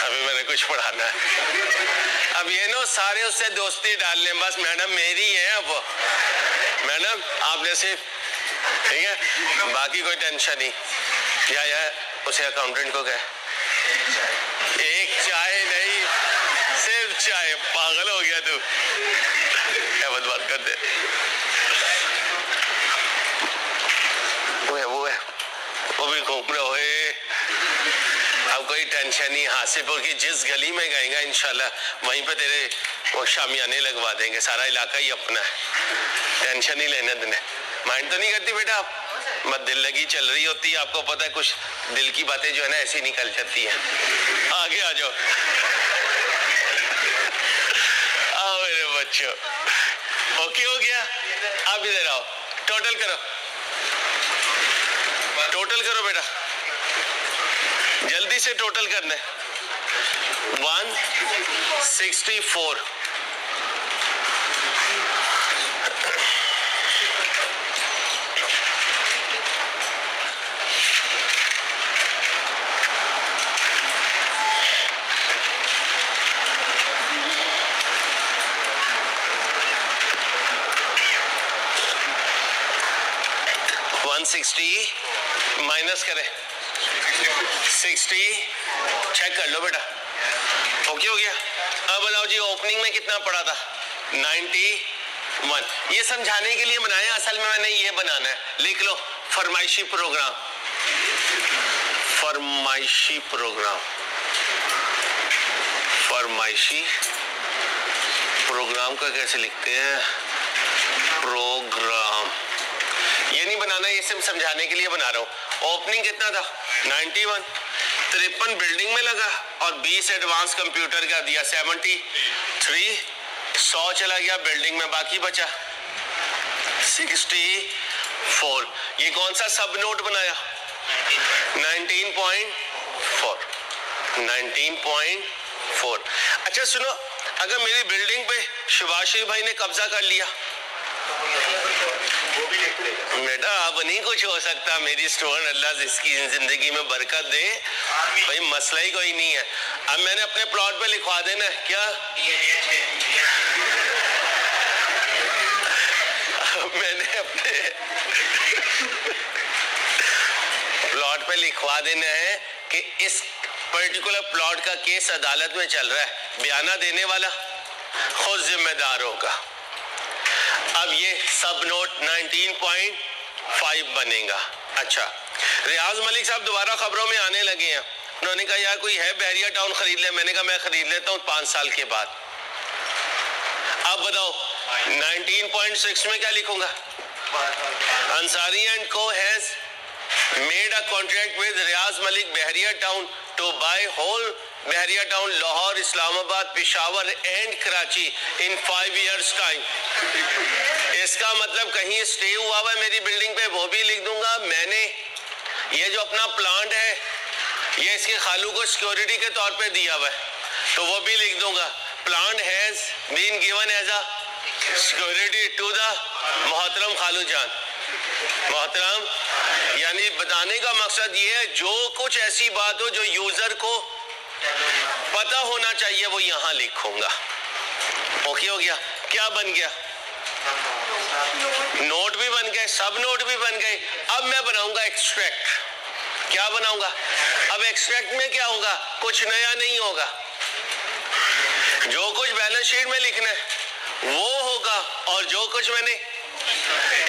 अभी मैंने कुछ पढ़ाना है। अब ये ना सारे उससे दोस्ती डाल लें, बस मैडम मेरी है अब। मैडम आपने सिर्फ, ठीक है, बाकी कोई टेंशन नहीं। या उसे अकाउंटेंट को कहे एक चाय नहीं, सिर्फ चाय। पागल हो गया तू, क्या बात कर दे। वो भी घूम रहे हो। अब कोई टेंशन नहीं, हासिपुर की जिस गली में गएगा इंशाल्लाह वहीं पे तेरे वो शामियाने लगवा देंगे। सारा इलाका ही अपना है, टेंशन नहीं लेने देने। माइंड तो नहीं करती बेटा आप? मत, दिल लगी चल रही होती है, आपको पता है कुछ दिल की बातें जो है ना ऐसी निकल जाती है। आगे आ जाओ, आओ मेरे बच्चों। ओके हो गया? आप इधर आओ, टोटल करो, टोटल करो बेटा, जल्दी से टोटल करना है। 164। माइनस करें 60, चेक कर लो बेटा। ओके हो गया? अब बताओ जी ओपनिंग में कितना पड़ा था? 91। ये समझाने के लिए बनाया, असल में मैंने ये बनाना है। लिख लो फरमाइशी प्रोग्राम। फरमाइशी प्रोग्राम, फरमाइशी प्रोग्राम का कैसे लिखते हैं? प्रोग्राम। ये नहीं बनाना, ये सिर्फ समझाने के लिए बना रहा हूँ। ओपनिंग कितना था? 91। 53 बिल्डिंग में लगा और 20 एडवांस कंप्यूटर का दिया, 73। 100 चला गया बिल्डिंग में, बाकी बचा 64। ये कौन सा सब नोट बनाया? 19.4। 19.4। अच्छा सुनो, अगर मेरी बिल्डिंग पे शिवाशी भाई ने कब्जा कर लिया, बेटा अब नहीं कुछ हो सकता। मेरी स्टूडेंट अल्लाह इसकी जिंदगी में बरकत दे, भाई मसला ही कोई नहीं है। अब मैंने अपने प्लॉट पे लिखवा देना है क्या? मैंने अपने प्लॉट पे लिखवा देना है कि इस पर्टिकुलर प्लॉट का केस अदालत में चल रहा है, बयाना देने वाला खुद जिम्मेदार होगा। अब ये सब नोट 19.5 बनेगा। अच्छा, रियाज मलिक साहब दोबारा खबरों में आने लगे हैं। उन्होंने कहा यार कोई है बहरिया टाउन खरीद ले। मैंने कहा मैं खरीद लेता हूँ 5 साल के बाद। अब बताओ 19.6 में क्या लिखूंगा? अंसारी एंड को has made a contract with Riyaz Malik Bahriya Town to buy whole Bahriya Town, Lahore, Islamabad, Peshawar and Karachi in 5 years time। इसका मतलब कहीं स्टे हुआ हुआ है मेरी बिल्डिंग पे, वो भी लिख दूंगा। मैंने ये जो अपना प्लांट है ये इसके खालू को सिक्योरिटी के तौर पे दिया हुआ है, तो वो भी लिख दूंगा। Plant has been given as a security to the मोहतरम खालू जान। मोहतरम यानी बताने का मकसद ये है जो कुछ ऐसी बात हो जो यूजर को पता होना चाहिए वो यहाँ लिखूंगा। ओके हो गया? क्या बन गया? नोट भी बन गए, सब नोट भी बन गए। अब मैं बनाऊंगा एक्सट्रैक्ट। क्या बनाऊंगा? अब एक्सट्रैक्ट में क्या होगा? कुछ नया नहीं होगा, जो कुछ बैलेंस शीट में लिखना है वो होगा और जो कुछ मैंने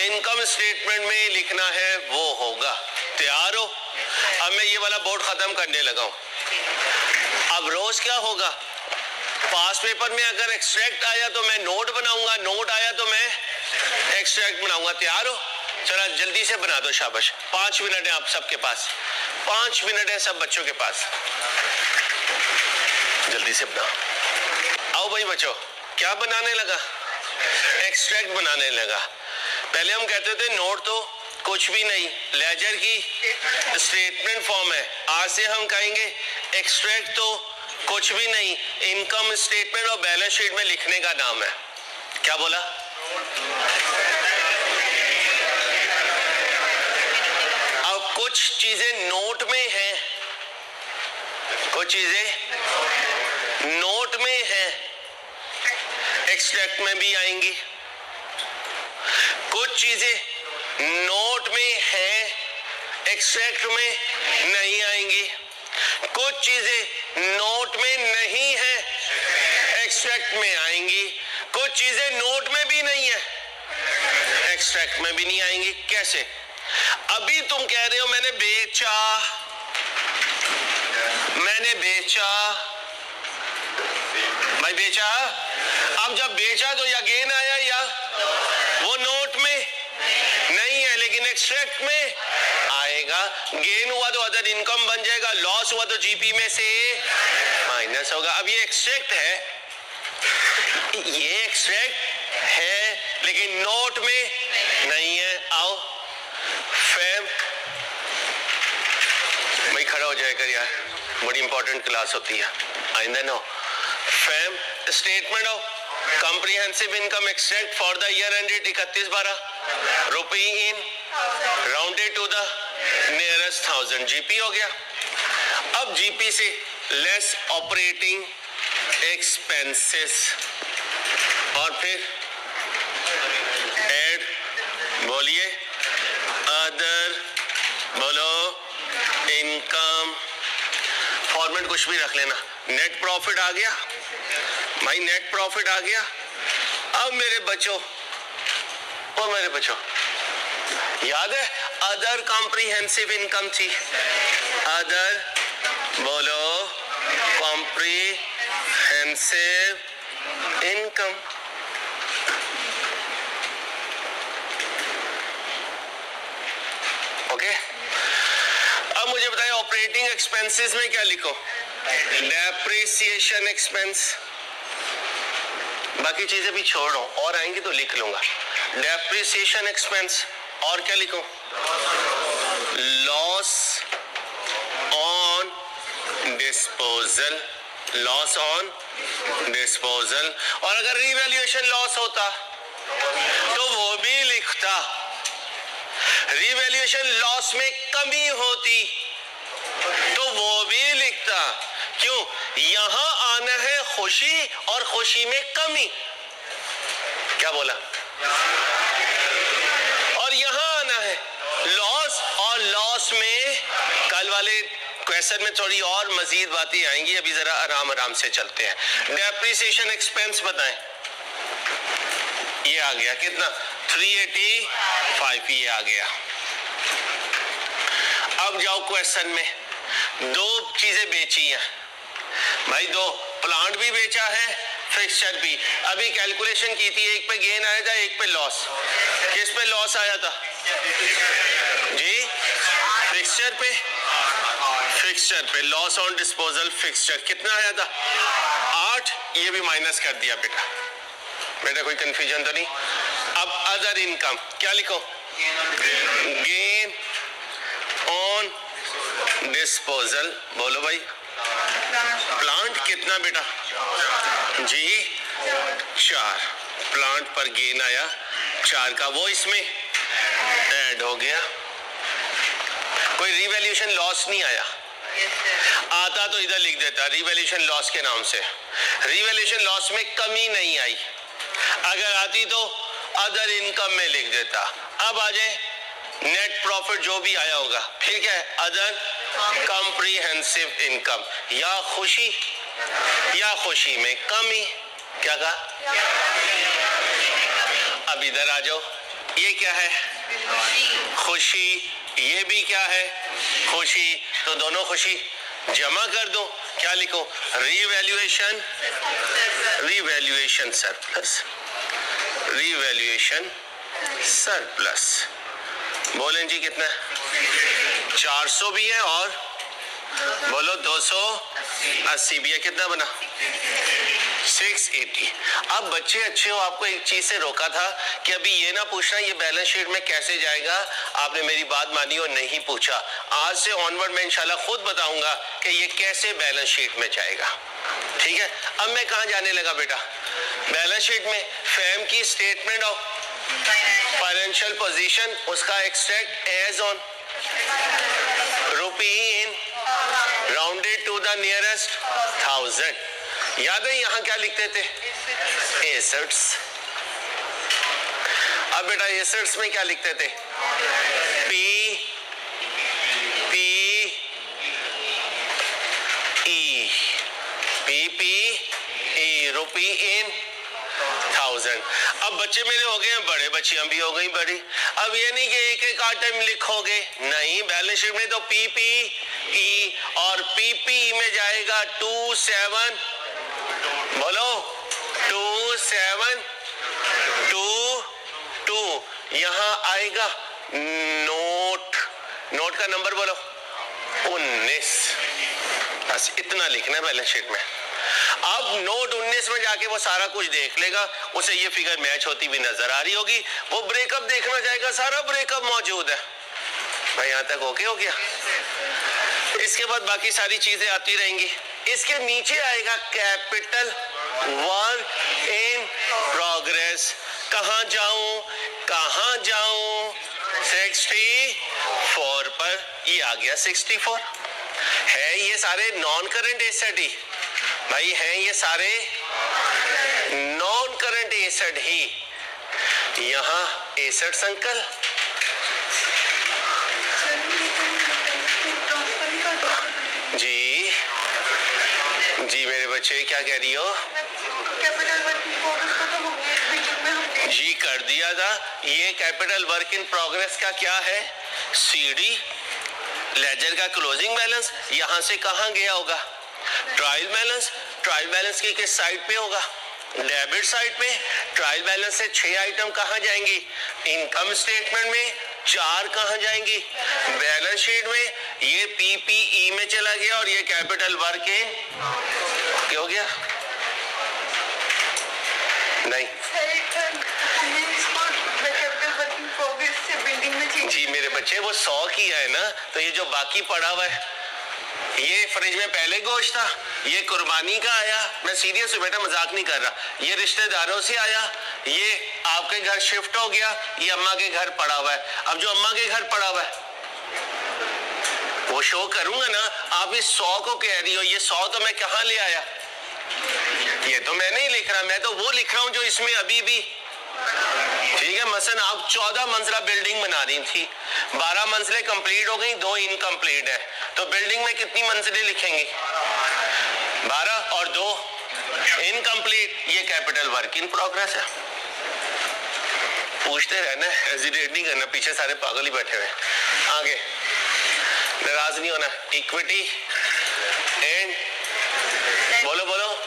इनकम स्टेटमेंट में लिखना है वो होगा। तैयार हो? अब मैं ये वाला बोर्ड खत्म करने लगा हूं। अब रोज क्या होगा? पास पेपर में अगर एक्सट्रैक्ट आया तो मैं नोट बनाऊंगा, नोट आया तो मैं एक्सट्रैक्ट बनाऊंगा। तैयार हो? चला जल्दी से बना दो, शाबाश। 5 मिनट है आप सबके पास, 5 मिनट है सब बच्चों के पास, जल्दी से बनाओ। आओ भाई बच्चों, क्या बनाने लगा? एक्सट्रैक्ट बनाने लगा। पहले हम कहते थे नोट तो कुछ भी नहीं, लेजर की स्टेटमेंट फॉर्म है। आज से हम कहेंगे एक्सट्रैक्ट तो कुछ भी नहीं, इनकम स्टेटमेंट और बैलेंस शीट में लिखने का नाम है। क्या बोला? अब कुछ चीजें नोट में हैं, कुछ चीजें नोट में हैं, एक्सट्रैक्ट में भी आएंगी। कुछ चीजें नोट में है, एक्सट्रैक्ट में नहीं आएंगी। कुछ चीजें नोट में नहीं है, एक्सट्रैक्ट में आएंगी। कुछ चीजें नोट में भी नहीं है, एक्सट्रैक्ट में भी नहीं आएंगी। कैसे? अभी तुम कह रहे हो मैंने बेचा, मैंने बेचा, भाई बेचा। अब जब बेचा तो या गेन आया या वो नोट में नहीं है लेकिन एक्सट्रैक्ट में आएगा। गेन हुआ तो अदर इनकम बन जाएगा, लॉस हुआ तो जीपी में से माइनस होगा। अब ये एक्सट्रैक्ट है, ये एक्सट्रैक्ट है लेकिन नोट में नहीं है। आओ फैम भाई खड़ा हो जाएगा यार, बड़ी इंपॉर्टेंट क्लास होती है। आइंदा नो फैम statement of comprehensive income extract for the year ended 31/12 rupee in rounded to the nearest 1000 GP हो गया। अब जीपी से लेस ऑपरेटिंग एक्सपेंसेस और फिर ऐड, बोलिए अदर, बोलो इनकम, फॉर्मेट कुछ भी रख लेना। नेट प्रॉफिट आ गया भाई, नेट प्रॉफिट आ गया। अब मेरे बच्चों और मेरे बच्चों याद है अदर कॉम्प्रिहेंसिव इनकम थी, अदर बोलो कॉम्प्रिहेंसिव इनकम। ओके, अब मुझे बताइए ऑपरेटिंग एक्सपेंसेस में क्या लिखो? डेप्रिसिएशन एक्सपेंस, बाकी चीजें भी छोड़ो और आएंगी तो लिख लूंगा। डेप्रिसिएशन एक्सपेंस और क्या लिखो? Loss on disposal, loss on disposal. और अगर रिवैल्यूएशन लॉस होता तो वो भी लिखता। रिवैल्यूएशन लॉस में कमी होती तो वो भी लिखता। क्यों? यहां आना है खुशी और खुशी में कमी। क्या बोला? और यहां आना है लॉस, और लॉस में कल वाले क्वेश्चन में थोड़ी और मजीद बातें आएंगी। अभी जरा आराम आराम से चलते हैं। डेप्रिसिएशन एक्सपेंस बताएं। ये आ गया कितना? 385, ये आ गया। अब जाओ क्वेश्चन में, दो चीजें बेची हैं भाई, दो प्लांट भी बेचा है, फिक्सचर भी। अभी कैलकुलेशन की थी, एक पे गेन आया था, एक पे लॉस। किस पे लॉस आया था जी? फिक्सचर पे। फिक्सचर पे लॉस ऑन डिस्पोजल फिक्सचर कितना आया था? 8। ये भी माइनस कर दिया बेटा, बेटा कोई कंफ्यूजन तो नहीं? अब अदर इनकम क्या लिखो? Gain on disposal. बोलो भाई प्लांट कितना बेटा जी? 4। प्लांट पर गेन आया 4 का, वो इसमें ऐड हो गया। कोई रिवैल्यूएशन लॉस नहीं आया। आता तो इधर लिख देता रिवैल्यूएशन लॉस के नाम से। रिवैल्यूएशन लॉस में कमी नहीं आई, अगर आती तो अदर इनकम में लिख देता। अब आ जाए नेट प्रॉफिट जो भी आया होगा, फिर क्या है? अदर कॉम्प्रिहेंसिव इनकम, या खुशी या खुशी में कमी। क्या कहा? अब इधर आ जाओ, ये क्या है? खुशी। ये भी क्या है? खुशी। तो दोनों खुशी जमा कर दो, क्या लिखूं? Revaluation, revaluation surplus, revaluation surplus. बोलें जी कितना? 400 भी है और बोलो 280 भी है। कितना बना? 680। अब बच्चे अच्छे हो, आपको एक चीज से रोका था कि अभी ये ना पूछना ये बैलेंस शीट में कैसे जाएगा। आपने मेरी बात मानी और नहीं पूछा। आज से ऑनवर्ड मैं इंशाल्लाह खुद बताऊंगा कि ये कैसे बैलेंस शीट में जाएगा। ठीक है, अब मैं कहां जाने लगा बेटा? बैलेंस शीट में फर्म की स्टेटमेंट ऑफ फाइनेंशियल पोजीशन, उसका extract as on rupee in rounded to the nearest 1000। याद है यहां क्या लिखते थे? एसेट्स। अब बेटा एसेट्स में क्या लिखते थे? P P E, P P E, rupee in 1000। अब बच्चे मेरे हो गए हैं बड़े, बच्चियां भी हो गई बड़ी। अब ये नहीं कि एक एक आइटम लिखोगे, नहीं, बैलेंस शीट में तो पी पी ई और पी पी में जाएगा 27, बोलो 2722। यहां आएगा नोट, नोट का नंबर बोलो 19। बस इतना लिखना है बैलेंस शीट में। अब नोट 19 में जाके वो सारा कुछ देख लेगा, उसे ये फिगर मैच होती भी नजर आ रही होगी, वो ब्रेकअप देखना चाहेगा, सारा ब्रेकअप मौजूद है। भाई यहां तक ओके हो गया? इसके बाद बाकी सारी चीजें आती रहेंगी। इसके नीचे आएगा कैपिटल वर्क इन प्रोग्रेस। कहां जाऊं, कहां जाऊं? 64 पर ये आ गया। 64 है, ये सारे नॉन करंट एसेट ही भाई हैं, ये सारे नॉन करंट एसेट ही। यहां एसेट्स अंकल, जी जी मेरे बच्चे क्या कह रही हो? जी कर दिया था। ये कैपिटल वर्क इन प्रोग्रेस का क्या है? सीडी, लेजर का क्लोजिंग बैलेंस। यहां से कहां गया होगा? Trial balance. ट्रायल बैलेंस की किस साइड पे होगा? डेबिट साइड पे। ट्रायल बैलेंस से 6 आइटम कहां जाएंगी? इनकम स्टेटमेंट में। 4 कहां जाएंगी? बैलेंस शीट में। ये पीपीई में चला गया और ये कैपिटल वर्क इन क्या हो गया? नहीं जी मेरे बच्चे, वो 100 की है ना, तो ये जो बाकी पड़ा हुआ है, ये फ्रिज में पहले गोश्त था, ये कुर्बानी का आया, मैं सीरियस हूँ बेटा, मजाक नहीं कर रहा, ये रिश्तेदारों से आया, ये आपके घर शिफ्ट हो गया, ये अम्मा के घर पड़ा हुआ है। अब जो अम्मा के घर पड़ा हुआ है वो शो करूंगा ना। आप इस 100 को कह रही हो, ये 100 तो मैं कहाँ ले आया? ये तो मैं नहीं लिख रहा, मैं तो वो लिख रहा हूँ जो इसमें अभी भी। ठीक है, मसलन आप 14 मंजिला बिल्डिंग बना रही थी, 12 मंजिलें कंप्लीट हो गई, 2 इनकम्प्लीट है, तो बिल्डिंग में कितनी मंजिलें लिखेंगे? 12 और 2 इनकम्प्लीट। ये कैपिटल वर्क इन प्रोग्रेस है। पूछते रहना, हेजिटेट नहीं करना, पीछे सारे पागल ही बैठे हुए। आगे नाराज नहीं होना। इक्विटी एंड बोलो बोलो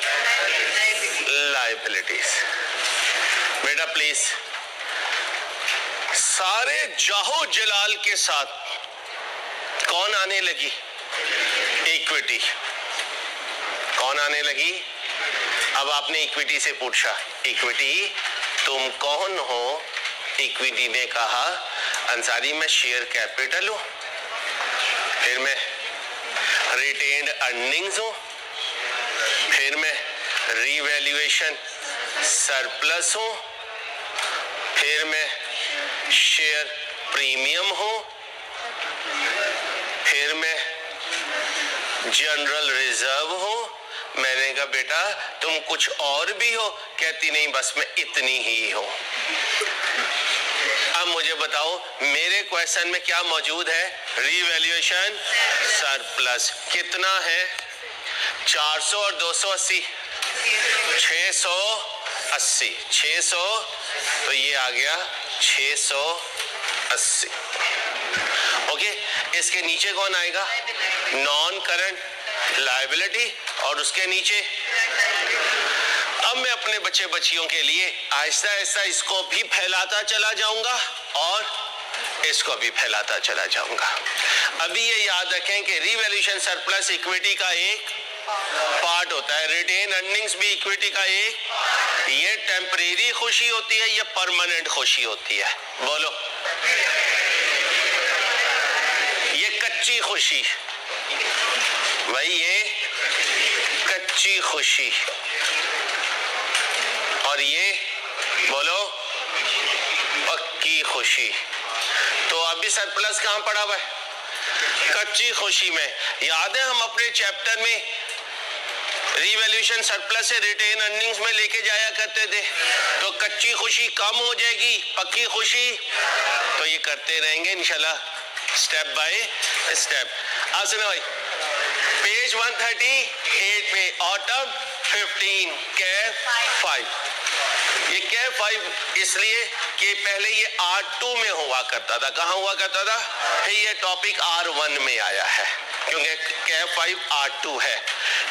लायबिलिटीज। बेटा प्लीज सारे जाहो जलाल के साथ कौन आने लगी? इक्विटी। कौन आने लगी? अब आपने इक्विटी से पूछा, इक्विटी तुम कौन हो? इक्विटी ने कहा अंसारी मैं शेयर कैपिटल हूं, फिर मैं रिटेन्ड अर्निंग्स हूं, फिर मैं रीवैल्यूएशन सरप्लस हूं, फिर मैं शेयर प्रीमियम हूं, फिर मैं जनरल रिजर्व हूं। मैंने कहा बेटा तुम कुछ और भी हो? कहती नहीं बस मैं इतनी ही हूं। अब मुझे बताओ मेरे क्वेश्चन में क्या मौजूद है? रीवैल्यूएशन सरप्लस कितना है? 400 और 280 680। 600 तो ये आ गया 680। ओके, इसके नीचे कौन आएगा? नॉन करंट लायबिलिटी और उसके नीचे। अब मैं अपने बच्चे बच्चियों के लिए आहिस्ता आहिस्ता इसको भी फैलाता चला जाऊंगा और इसको भी फैलाता चला जाऊंगा। अभी ये याद रखें कि रिवैल्यूएशन सरप्लस इक्विटी का एक पार्ट होता है, रिटेन अर्निंग्स भी इक्विटी का एक। ये टेम्परेरी खुशी होती है, ये परमानेंट खुशी होती है? बोलो। ये कच्ची खुशी भाई, ये कच्ची खुशी, और ये बोलो पक्की खुशी। तो अभी सरप्लस कहां पड़ा हुआ है? कच्ची खुशी में। याद है हम अपने चैप्टर में रिवैल्यूएशन सरप्लस से रिटेन अर्निंग्स में लेके जाया करते थे। तो कच्ची खुशी कम हो जाएगी, पक्की खुशी तो ये करते रहेंगे इंशाल्लाह स्टेप बाय स्टेप। आप सुनो भाई, पेज 138 पे ऑटम 15 कैफ 5। ये कैफ 5 इसलिए कि पहले ये R2 में हुआ करता था। कहाँ हुआ करता था? ये टॉपिक R1 में आया है क्योंकि कैफ 5 R2 है।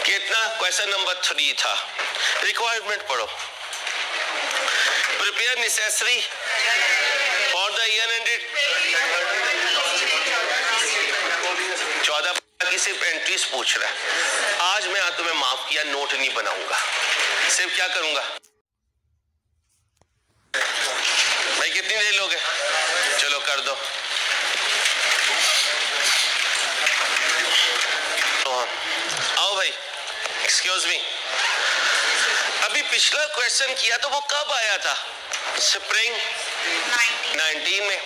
कितना? क्वेश्चन नंबर 3 था। रिक्वायरमेंट पढ़ो। Prepare necessary for the year ended 14 की सिर्फ एंट्रीज पूछ रहा है। आज मैं तुम्हें माफ किया, नोट नहीं बनाऊंगा, सिर्फ क्या करूंगा भाई? कितनी देर लोगे? चलो कर दो। आओ भाई, एक्सक्यूज मी। अभी पिछला क्वेश्चन किया तो वो कब आया था? स्प्रिंग 19 में।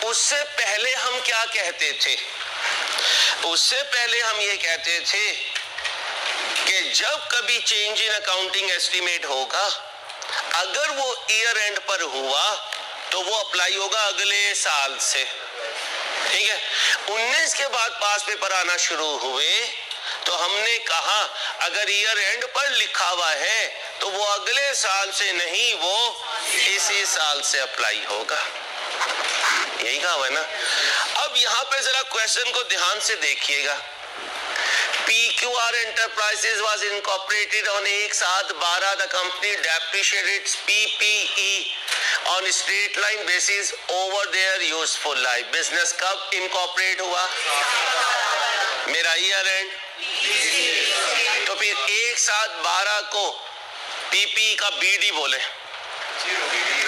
उससे पहले हम क्या कहते थे? उससे पहले हम ये कहते थे कि जब कभी चेंज इन अकाउंटिंग एस्टीमेट होगा, अगर वो ईयर एंड पर हुआ तो वो अप्लाई होगा अगले साल से। ठीक है। 19 के बाद पास पेपर आना शुरू हुए तो हमने कहा अगर ईयर एंड पर लिखा हुआ है तो वो अगले साल से नहीं, वो इसी साल से अप्लाई होगा। यही कहा है ना। अब यहाँ पे जरा क्वेश्चन को ध्यान से देखिएगा। PQR Enterprises was incorporated on 1/7/12. The company depreciated its PPE on straight line basis over their useful life. Business कब incorporate हुआ? मेरा ईयर एंड। तो फिर 1/7/12 को PPE का BD बोले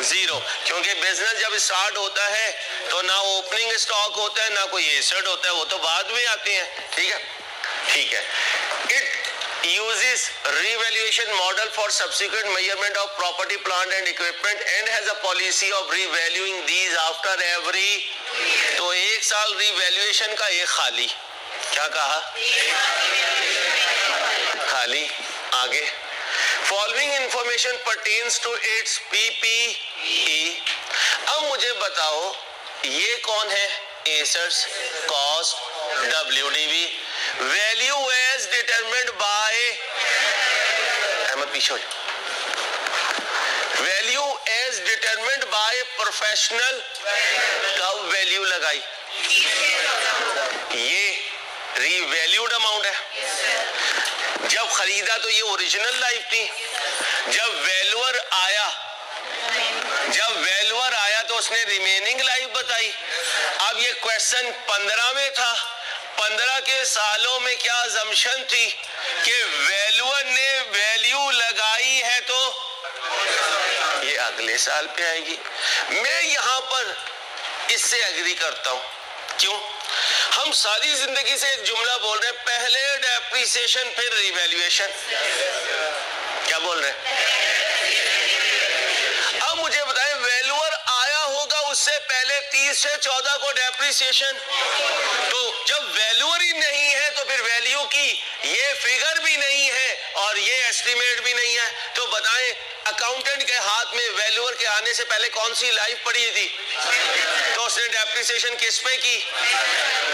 जीरो, क्योंकि बिजनेस जब स्टार्ट होता है तो ना ओपनिंग स्टॉक होता है ना कोई एसेट होता है, वो तो बाद में आते हैं। ठीक है, ठीक है। It uses revaluation model for subsequent measurement of property, plant and equipment and has a policy of revaluing these after every। तो एक साल रिवैल्यूएशन का एक खाली, क्या कहा? खाली। आगे following information pertains to its PPE। अब मुझे बताओ ये कौन है? Assets, cost, WDV, value as determined by, Ahmad पीछे हो जाओ, value as determined by professional. कब वैल्यू लगाई? ये रीवैल्यूड अमाउंट है। जब खरीदा तो ये ओरिजिनल लाइफ थी। जब वैल्यूअर आया तो उसने रिमेनिंग लाइफ बताई। अब ये क्वेश्चन 15 में था। 15 के सालों में क्या अजम्पशन थी कि वैल्यूअर ने वैल्यू लगाई है तो ये अगले साल पे आएगी। मैं यहां पर इससे एग्री करता हूं। क्यों? हम सारी जिंदगी से एक जुमला बोल रहे हैं, पहले डेप्रिसिएशन फिर रिवैल्यूएशन। क्या बोल रहे हैं? अब मुझे बताएं, वैल्यूअर आया होगा उससे पहले 30 से 14 को डेप्रिसिएशन। तो जब वैल्यूअर ही नहीं है तो फिर वैल्यू की ये फिगर भी नहीं है और ये एस्टीमेट भी नहीं है। तो बताएं अकाउंटेंट के हाथ में वैल्यूअर के आने से पहले कौन सी लाइफ पड़ी थी? तो उसने डेप्रिसिएशन किस पे की?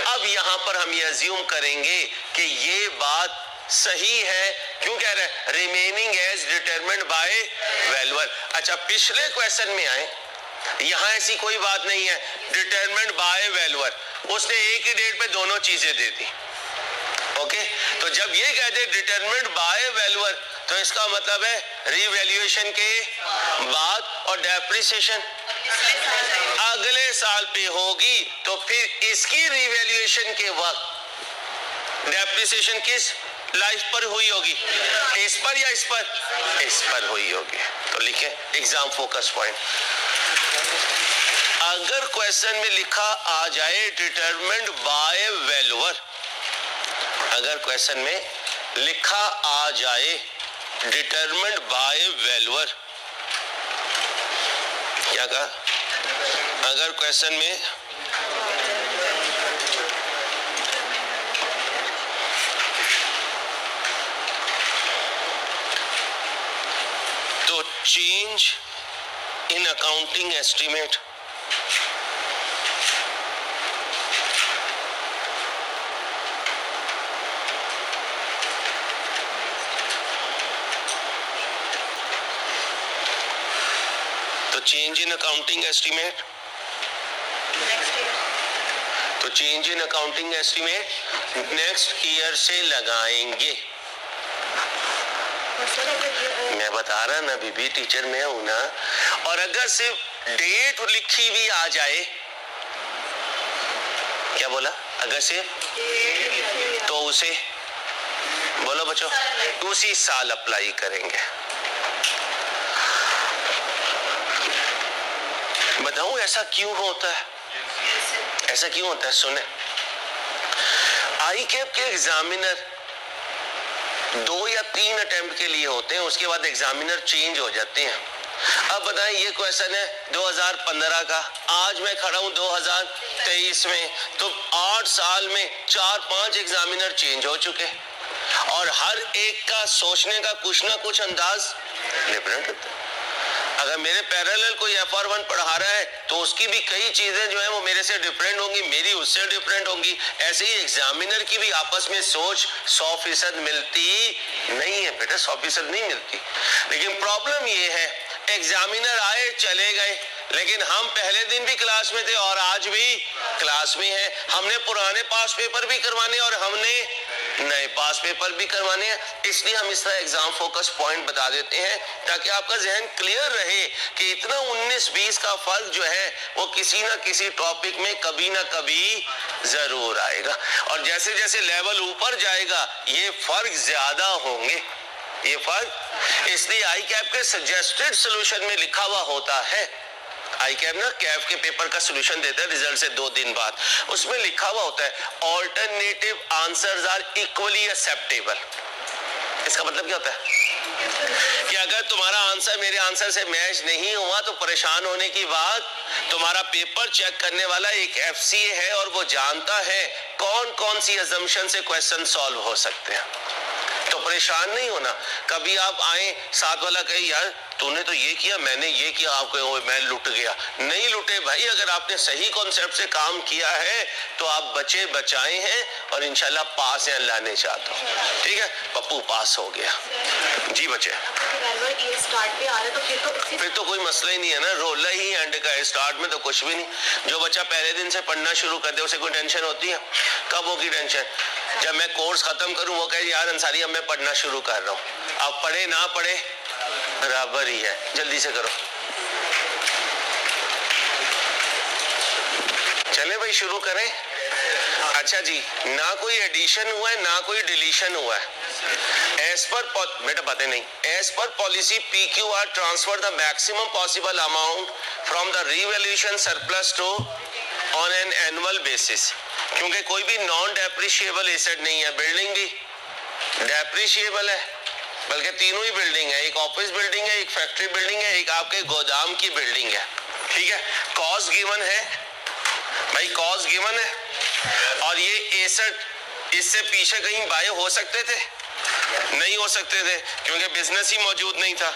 अब यहां पर हम ये अज्यूम करेंगे कि ये बात सही है। क्यों कह रहे हैं? Remaining as determined by valuer. अच्छा, पिछले क्वेश्चन में आए, यहां ऐसी कोई बात नहीं है। डिटरमिन्ड बाय वैल्यूअर, उसने एक ही डेट पे दोनों चीजें दे दी। ओके, तो तो जब ये कहते डिटरमिन्ड बाय वैल्यूअर तो इसका मतलब है रीवैल्यूएशन के बाद, और डेप्रिसिएशन अगले साल पे होगी। तो फिर इसकी रीवैल्यूएशन के वक्त डेप्रिसिएशन किस लाइफ पर हुई होगी, इस पर या इस पर, इस पर हुई होगी। तो लिखे एग्जाम फोकस पॉइंट। अगर क्वेश्चन में लिखा आ जाए डिटरमिन्ड बाय वैल्यूअर, अगर क्वेश्चन में लिखा आ जाए डिटरमिन्ड बाय वैल्यूअर, क्या कहा, अगर क्वेश्चन में तो change in accounting estimate change in accounting estimate, तो change in accounting estimate next year से लगाएंगे। मैं बता रहा ना बीबी, टीचर मैं हूं ना। और अगर सिर्फ डेट लिखी भी आ जाए, क्या बोला, अगर सिर्फ, तो उसे बोलो बच्चों उसी साल अप्लाई करेंगे। बताऊं ऐसा क्यों होता है, ऐसा क्यों होता है, सुने। आई कैप के एग्जामिनर 2 या 3 अटेम्प्ट के लिए होते हैं, उसके बाद एग्जामिनर चेंज हो जाते हैं। अब बताएं ये क्वेश्चन है 2015 का, आज मैं खड़ा हूं 2023 में, तो 8 साल में 4-5 एग्जामिनर चेंज हो चुके, और हर एक का सोचने का कुछ ना कुछ अंदाज डिफरेंट होता है। अगर मेरे पैरेलल कोई FR1 पढ़ा रहा है तो उसकी भी कई चीजें जो है वो मेरे से डिफरेंट होंगी, मेरी उससे डिफरेंट होंगी। ऐसे ही एग्जामिनर की भी आपस में सोच 100% मिलती नहीं है बेटा, 100% नहीं मिलती। लेकिन प्रॉब्लम ये है एग्जामिनर आए चले गए, लेकिन हम पहले दिन भी क्लास में थे और आज भी क्लास में हैं। हमने पुराने पास पेपर भी करवाने और हमने नए पास पेपर भी करवाने हैं। इसलिए हम इस तरह एग्जाम फोकस पॉइंट बता देते हैं ताकि आपका जहन क्लियर रहे कि इतना 19-20 का फर्क जो है वो किसी ना किसी टॉपिक में कभी ना कभी जरूर आएगा, और जैसे जैसे लेवल ऊपर जाएगा ये फर्क ज्यादा होंगे, ये फर्क। इसलिए आई कैप के सजेस्टेड सोल्यूशन में लिखा हुआ होता है, आई कैप ना कैफ के पेपर का सॉल्यूशन देता है रिजल्ट से 2 दिन बाद, उसमें लिखा हुआ होता है alternative answers are equally acceptable. इसका मतलब क्या होता है कि अगर तुम्हारा आंसर मेरे आंसर से मैच नहीं हुआ तो परेशान होने की बात, तुम्हारा पेपर चेक करने वाला एक FCA है और वो जानता है कौन कौन सी अजम्पशन से क्वेश्चन सॉल्व हो सकते हैं, तो परेशान नहीं होना। कभी आप आए साथ वाला कहे यार तूने तो ये किया, मैंने ये किया, आप कहो मैं लुट गया। नहीं लुटे भाई, अगर आपने सही कॉन्सेप्ट से काम किया है तो आप बचे बचाए हैं और इंशाल्लाह पास हैं, अल्लाह ने चाहता हूं। ठीक है, पप्पू पास हो गया जी बच्चे। स्टार्ट पे आ रहा तो फिर तो कोई मसला ही नहीं है ना, रोला ही एंड का है, स्टार्ट में तो कुछ भी नहीं। जो बच्चा पहले दिन से पढ़ना शुरू कर दे उसे कोई टेंशन होती है? कब होगी टेंशन? जब मैं कोर्स खत्म करूं वो कहे यार अंसारी अब मैं पढ़ना शुरू कर रहा हूं। अब पढ़े ना पढ़े बराबर ही है, जल्दी से करो। चले भाई शुरू करें। अच्छा जी, ना कोई एडिशन हुआ है ना कोई डिलीशन हुआ है। एज पर बेटा बातें नहीं, as per policy PQR transfer the maximum possible amount from the revaluation surplus to on an annual basis, क्योंकि कोई भी नॉन डेप्रिशिएबल एसेट नहीं है। बिल्डिंग भी डेप्रिशिएबल है, बल्कि तीनों ही बिल्डिंग है, एक ऑफिस बिल्डिंग है, एक फैक्ट्री बिल्डिंग है, एक आपके गोदाम की बिल्डिंग है। ठीक है, कॉस्ट गिवन है भाई, कॉस्ट गिवन है, और ये एसेट इससे पीछे कहीं बाय हो सकते थे? नहीं हो सकते थे, क्योंकि बिजनेस ही मौजूद नहीं था।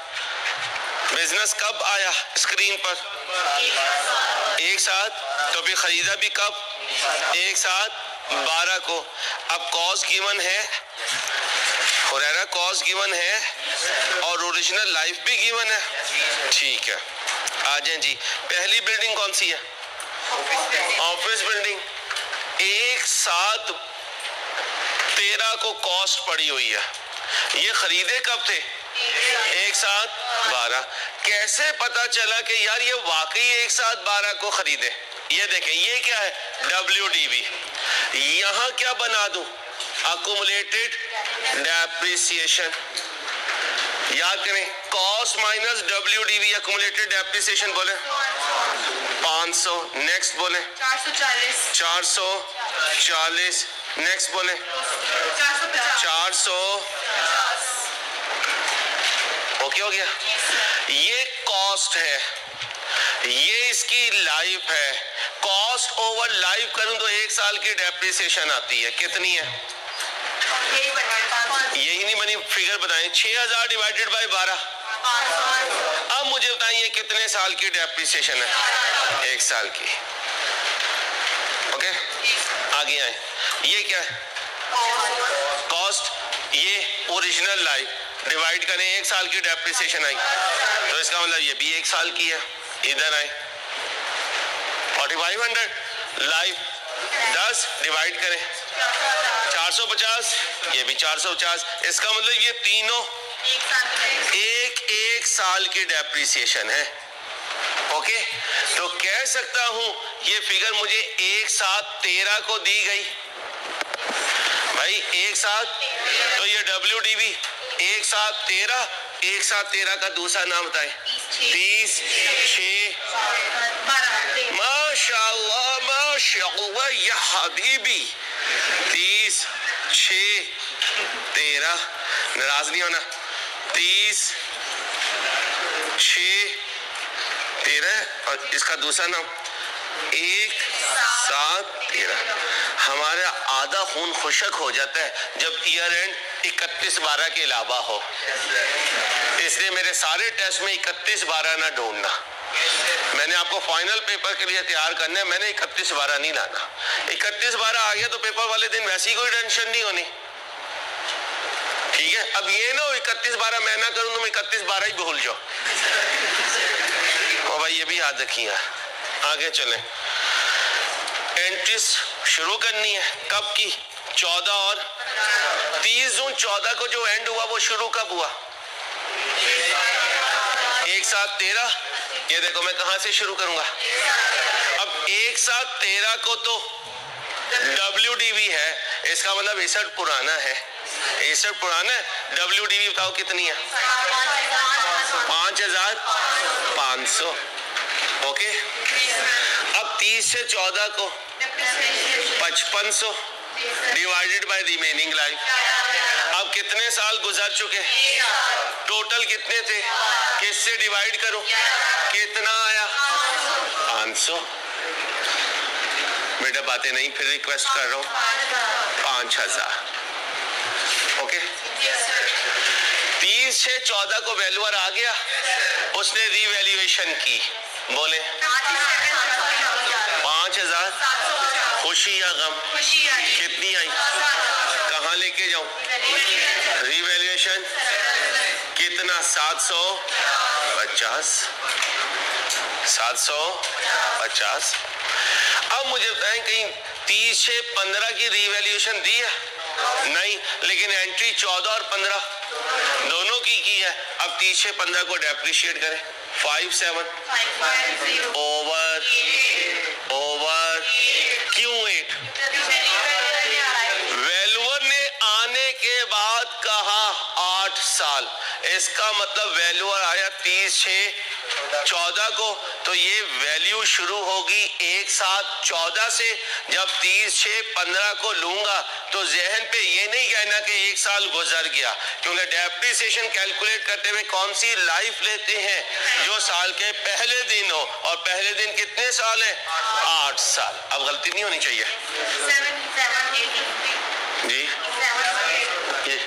बिजनेस कब आया स्क्रीन पर? एक साथ। तो फिर खरीदा भी कब? एक साथ 12 को। अब कॉस्ट गिवन है, हुरैरा कॉस्ट गिवन है और ओरिजिनल लाइफ भी गिवन है। ठीक है, आ जाए जी। पहली बिल्डिंग कौन सी है? Office building. एक साथ 13 को कॉस्ट पड़ी हुई है। ये खरीदे कब थे? एक साथ 12। कैसे पता चला कि यार ये वाकई एक साथ 12 को खरीदे? ये देखें, ये क्या है? WDV। यहां क्या बना दूं? Accumulated depreciation. याद करें, cost minus WDV accumulated depreciation बोले 500। नेक्स्ट बोले 440। नेक्स्ट बोले 400। ओके हो गया? ये कॉस्ट है, ये इसकी लाइफ है। कॉस्ट ओवर लाइफ करूं तो 1 साल की डेप्रिसिएशन आती है। कितनी है? यही नहीं बनी, फिगर बताएं। 6000 डिवाइडेड बाय 12। अब मुझे बताइए कितने साल की डेप्रिसिएशन है? 1 साल की। ओके, आगे आए। ये क्या है? कॉस्ट। ये ओरिजिनल लाइफ डिवाइड करें, 1 साल की डेप्रिसिएशन आई, तो इसका मतलब ये भी 1 साल की है। इधर आए, 4500 लाइफ 10 डिवाइड करें 450, ये भी 450। इसका मतलब ये तीनों एक साल की डेप्रिसिएशन है। ओके, तो कह सकता हूं ये फिगर मुझे 1 साथ 13 को दी गई। भाई 1 साथ, तो ये WDV 1 साथ 13। 1 साथ 13 का दूसरा नाम बताएं। 30 6 माशाअल्लाह माशाअल्लाह या हबीबी। 30 6 13। नाराज नहीं होना। 30 6 13 और इसका दूसरा नाम 1 7 13। हमारा आधा खून खुशक हो जाता है जब ईयर एंड 31/12 के अलावा हो। इसलिए मेरे सारे टेस्ट में 31/12 ना ढूंढना। मैंने आपको फाइनल पेपर के लिए तैयार करना है, मैंने 31/12 नहीं लाना। 31/12 आ गया तो पेपर वाले दिन वैसी कोई टेंशन नहीं होनी। ठीक है, अब ये ना हो 31/12 मैं ना करूं तो मैं 31/12 ही भूल जाओ। और भाई ये भी याद रखिए। आगे चलें, एंट्रीज शुरू करनी है। कब की? 14 और 30 जून 14 को जो एंड हुआ वो शुरू कब हुआ? 1 साथ 13। ये देखो मैं कहां से शुरू करूंगा। अब 1 साथ 13 को तो WDV है, इसका मतलब 61 पुराना है। 61 पुराना है। WDV बताओ कितनी है? 5500। ओके, अब 30 से 14 को 5500 डिवाइडेड बाय रिमेनिंग लाइफ। अब कितने साल गुजर चुके? टोटल कितने थे? किससे डिवाइड करूं? कितना आया? 500। बेटा बातें नहीं, फिर रिक्वेस्ट कर रहा हूं। 5000। ओके, 30 से 14 को वैल्यूअर आ गया, उसने रीवैल्यूएशन की। बोले 5000। खुशी या गम? कितनी आई? कहाँ लेके जाऊं? रीवैल्यूएशन कितना? 750। 750। अब मुझे बताएं कहीं 30 से 15 की रीवैल्यूएशन दी है? नहीं, लेकिन एंट्री 14 और 15 दोनों की है। अब 30 से 15 को डेप्रिशिएट करें। 57 ओवर क्यों 8? वैल्यूअर ने आने के बाद कहा 8 साल। इसका मतलब वैल्यूअर आया 30 से 14 को, तो ये वैल्यू शुरू होगी 1 साथ 14 से। जब 30 से 15 को लूंगा तो जहन पे ये नहीं कहना कि 1 साल गुजर गया, क्योंकि डेप्रिसिएशन कैलकुलेट करते हुए कौन सी लाइफ लेते हैं? जो साल के पहले दिन हो, और पहले दिन कितने साल है? 8 साल। अब गलती नहीं होनी चाहिए जी। ये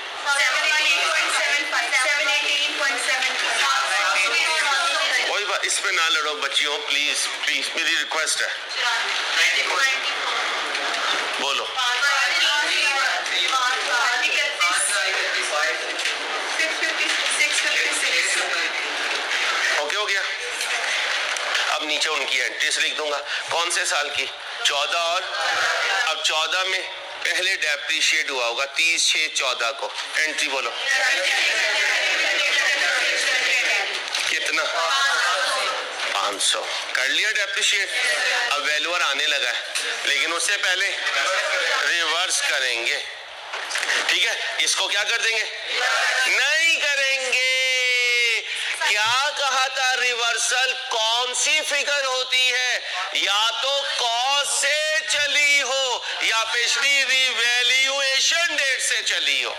कोई बात, इस पे ना लड़ो बच्चियों, प्लीज प्लीज, मेरी रिक्वेस्ट है। बोलो। ओके हो गया। अब नीचे उनकी एंट्रीज लिख दूंगा। कौन से साल की? 14 और अब 14 में पहले डेप्रिशिएट हुआ होगा 30/6/14 को। एंट्री बोलो कितना? 500 कर लिया डेप्रिशिएट। अब वैल्यूअर आने लगा है, लेकिन उससे पहले रिवर्स करेंगे। ठीक है, इसको क्या कर देंगे? नहीं करेंगे। क्या कहा था? रिवर्सल कौन सी फिगर होती है? या तो कॉस से चली हो या पिछली रिवैल्यूएशन डेट से चली हो।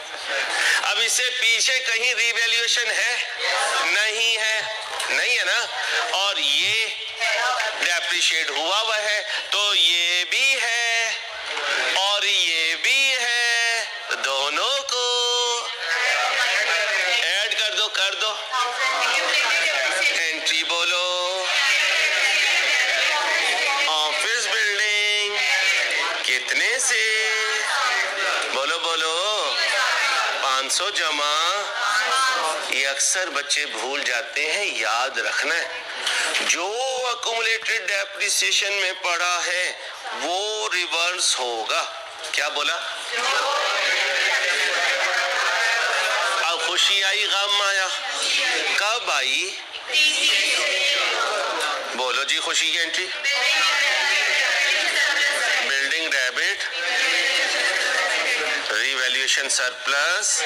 अब इससे पीछे कहीं रिवैल्यूएशन है? नहीं है, नहीं है ना। और ये डेप्रिशिएट हुआ हुआ है, तो ये भी है और ये भी है, दोनों को ऐड कर दो, कर दो। एंट्री बोलो ऑफिस बिल्डिंग कितने से? बोलो बोलो 500 जमा। ये अक्सर बच्चे भूल जाते हैं, याद रखना है। जो अक्यूमुलेटेड डेप्रिसिएशन में पड़ा है वो रिवर्स होगा। क्या बोला? अब खुशी आई, गम आया? कब आई? बोलो जी खुशी की entry. Building debit, revaluation surplus.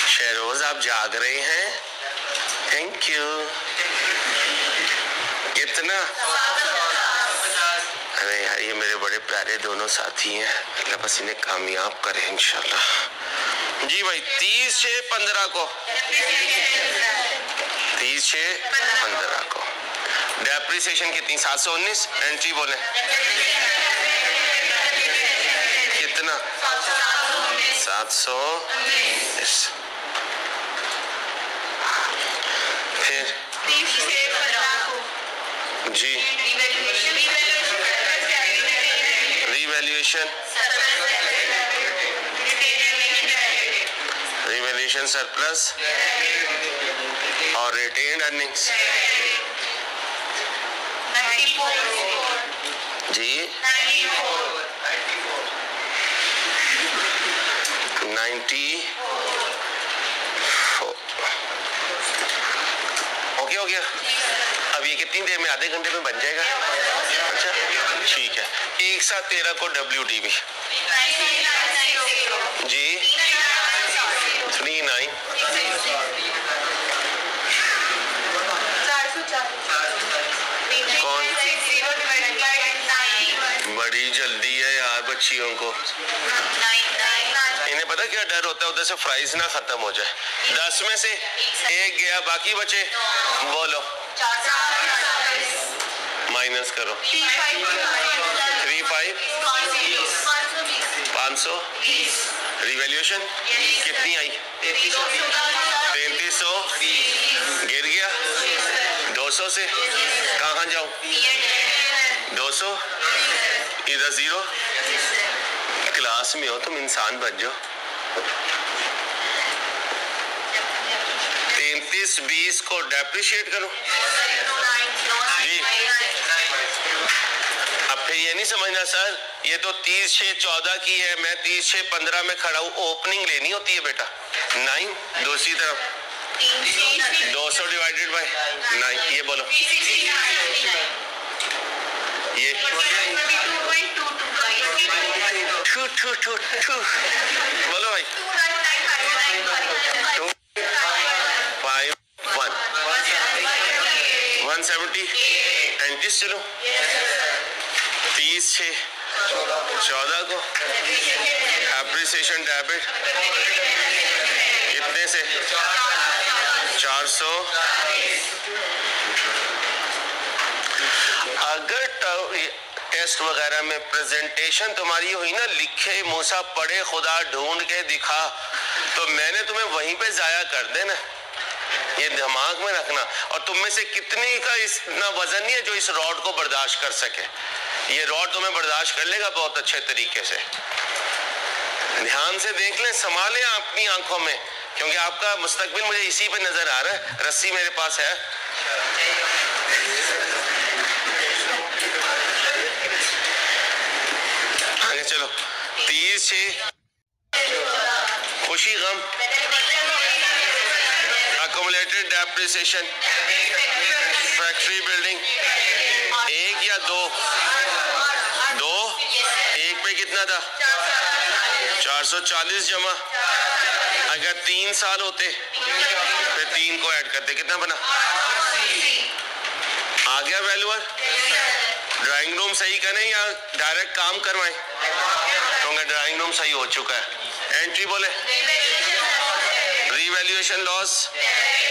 Sheroz आप जाग रहे हैं? Thank you. कितना? अरे यार, ये मेरे बड़े प्यारे दोनों साथी हैं, अल्लाह बस इन्हें कामयाब करे इंशाल्लाह। जी भाई 30/6/15 को, 30/6/15 को डेप्रिसिएशन कितनी? 719। एंट्री बोले कितना? 719। फिर जी रिवैल्यूएशन, रिवैल्यूएशन सरप्लस और रिटेन्ड अर्निंग्स। जी 94। ओके हो गया। अब ये कितनी देर में? आधे घंटे में बन जाएगा। अच्छा ठीक है। एक साथ 13 को WTB जी 39। कौन? बड़ी जल्दी है यार बच्चियों को। इन्हें पता क्या डर होता है? उधर से फ्राइज ना खत्म हो जाए। 10 में से 1 गया, बाकी बचे। बोलो माइनस करो। 35 500। रिवैल्यूएशन कितनी आई? 3300। गिर गया 200 से। कहाँ जाऊं? 200 इधर 0। क्लास में हो तुम, इंसान बन जाओ। 3320 को डेप्रिशिएट करो जी। अब फिर ये नहीं समझना सर ये तो 30/6/14 की है, मैं 30/6/15 में खड़ा हूँ। ओपनिंग लेनी होती है बेटा। 9 दूसरी तरफ 200 डिवाइडेड बाय 9। ये बोलो ये बोलो भाई 251 170। एंट्रीज चलो 30/6/14 को एप्रिसिएशन डेबिट कितने से? 400। अगर टेस्ट वगैरह में प्रेजेंटेशन तुम्हारी हुई ना, लिखे मूसा पढ़े खुदा ढूंढ के दिखा, तो मैंने तुम्हें वहीं पे जाया कर देना। ये दिमाग में रखना। और तुम में से कितनी का इतना वजन नहीं है जो इस रॉड को बर्दाश्त कर सके? ये रॉड तुम्हें बर्दाश्त कर लेगा बहुत अच्छे तरीके से। ध्यान से देख लें, संभालें अपनी आंखों में, क्योंकि आपका मुस्तकबिल मुझे इसी पे नजर आ रहा है। रस्सी मेरे पास है। आगे चलो 30/6 खुशी गम, accumulated depreciation, फैक्ट्री बिल्डिंग, एक या दो? एक पे कितना था? 440 जमा, अगर 3 साल होते फिर 3 को ऐड करते, कितना बना? आ गया वैल्यूअर? ड्राइंग रूम सही करें या डायरेक्ट काम करवाएं? क्योंकि ड्राइंग रूम सही हो चुका है। एंट्री बोले रीवैल्यूएशन लॉस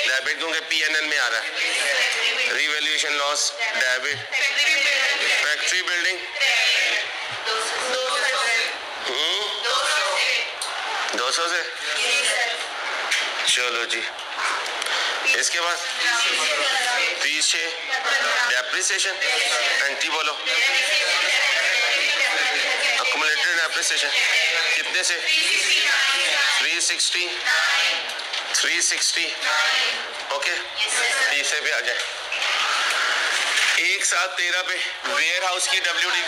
डेबिट, क्योंकि पीएनएल में आ रहा है। Revaluation loss debit, factory building 200 से, चलो जी। इसके बाद 30/6 डेप्रिसिएशन, एंट्री बोलो accumulated depreciation कितने से? 360 ओके। तीसरे पे आ जाए, एक साथ 13 पे वेयर हाउस की WD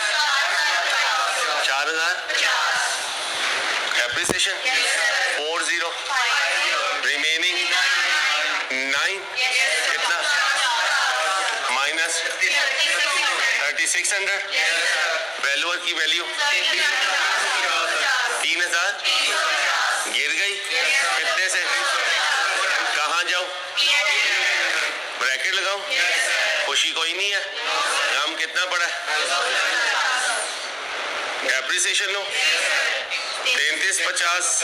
4000, डेप्रिसिएशन 40, रिमेनिंग 9, कितना? माइनस 3600, वैल्यूअर की वैल्यू 3000 गिर गई, कितने से? कहाँ जाऊं? ब्रैकेट लगाऊं? खुशी कोई नहीं है, गम कितना पड़ा है? डेप्रिसिएशन लो 3350,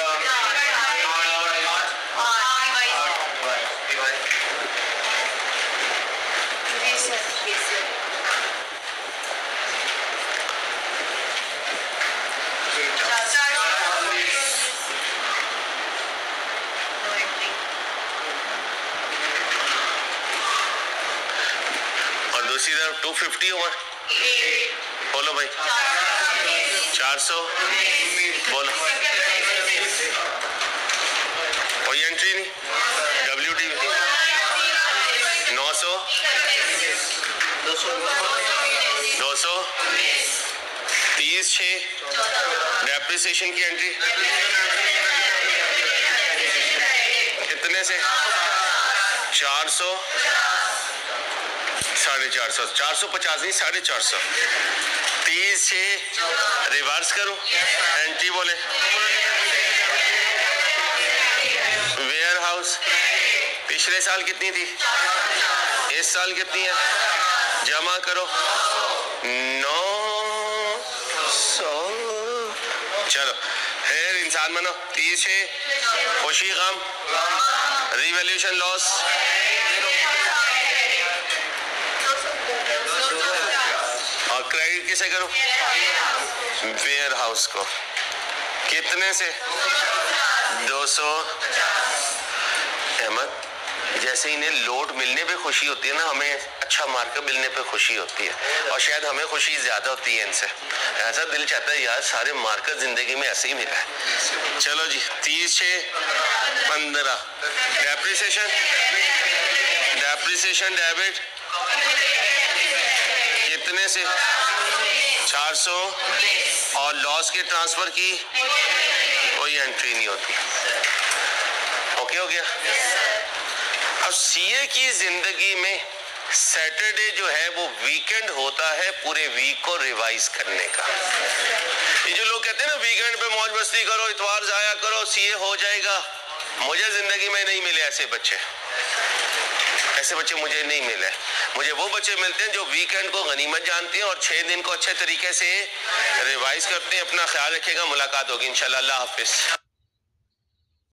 और दूसरी तरफ 250 ओवर, बोलो भाई 400, बोलो कोई एंट्री नहीं। WD 900, 200, 30/6 डेप्रिसिएशन की एंट्री कितने से? 400, 450, 450 नहीं 450, 30/6 रिवर्स करूं, एंट्री बोले वेयर हाउस पिछले साल कितनी थी, इस साल कितनी है? जमा करो 900, चलो फिर इंसान बनो। 30/6 खुशी गम, रिवैल्यूएशन लॉस, और क्रेडिट किसे करूं? वेयर हाउस को, कितने से? 200। अहमद, जैसे इन्हें लोड मिलने पे खुशी होती है ना, हमें अच्छा मार्कर मिलने पे खुशी होती है, और शायद हमें खुशी ज्यादा होती है इनसे। ऐसा दिल चाहता है यार सारे मार्कर जिंदगी में ऐसे ही मिला है। चलो जी 30/6 15 डेप्रिसिएशन डेबिट कितने से? 400, और लॉस के ट्रांसफर की कोई एंट्री नहीं होती। ओके हो गया। अब सीए की जिंदगी में सैटरडे जो है वो वीकेंड होता है पूरे वीक को रिवाइज करने का। ये जो लोग कहते हैं ना वीकेंड पे मौज मस्ती करो, इतवार जाया करो, सीए हो जाएगा, मुझे जिंदगी में नहीं मिले ऐसे बच्चे मुझे नहीं मिले। मुझे वो बच्चे मिलते हैं जो वीकेंड को गनीमत जानते हैं और 6 दिन को अच्छे तरीके से रिवाइज करते हैं। अपना ख्याल रखिएगा, मुलाकात होगी इंशाल्लाह। अल्लाह हाफिज।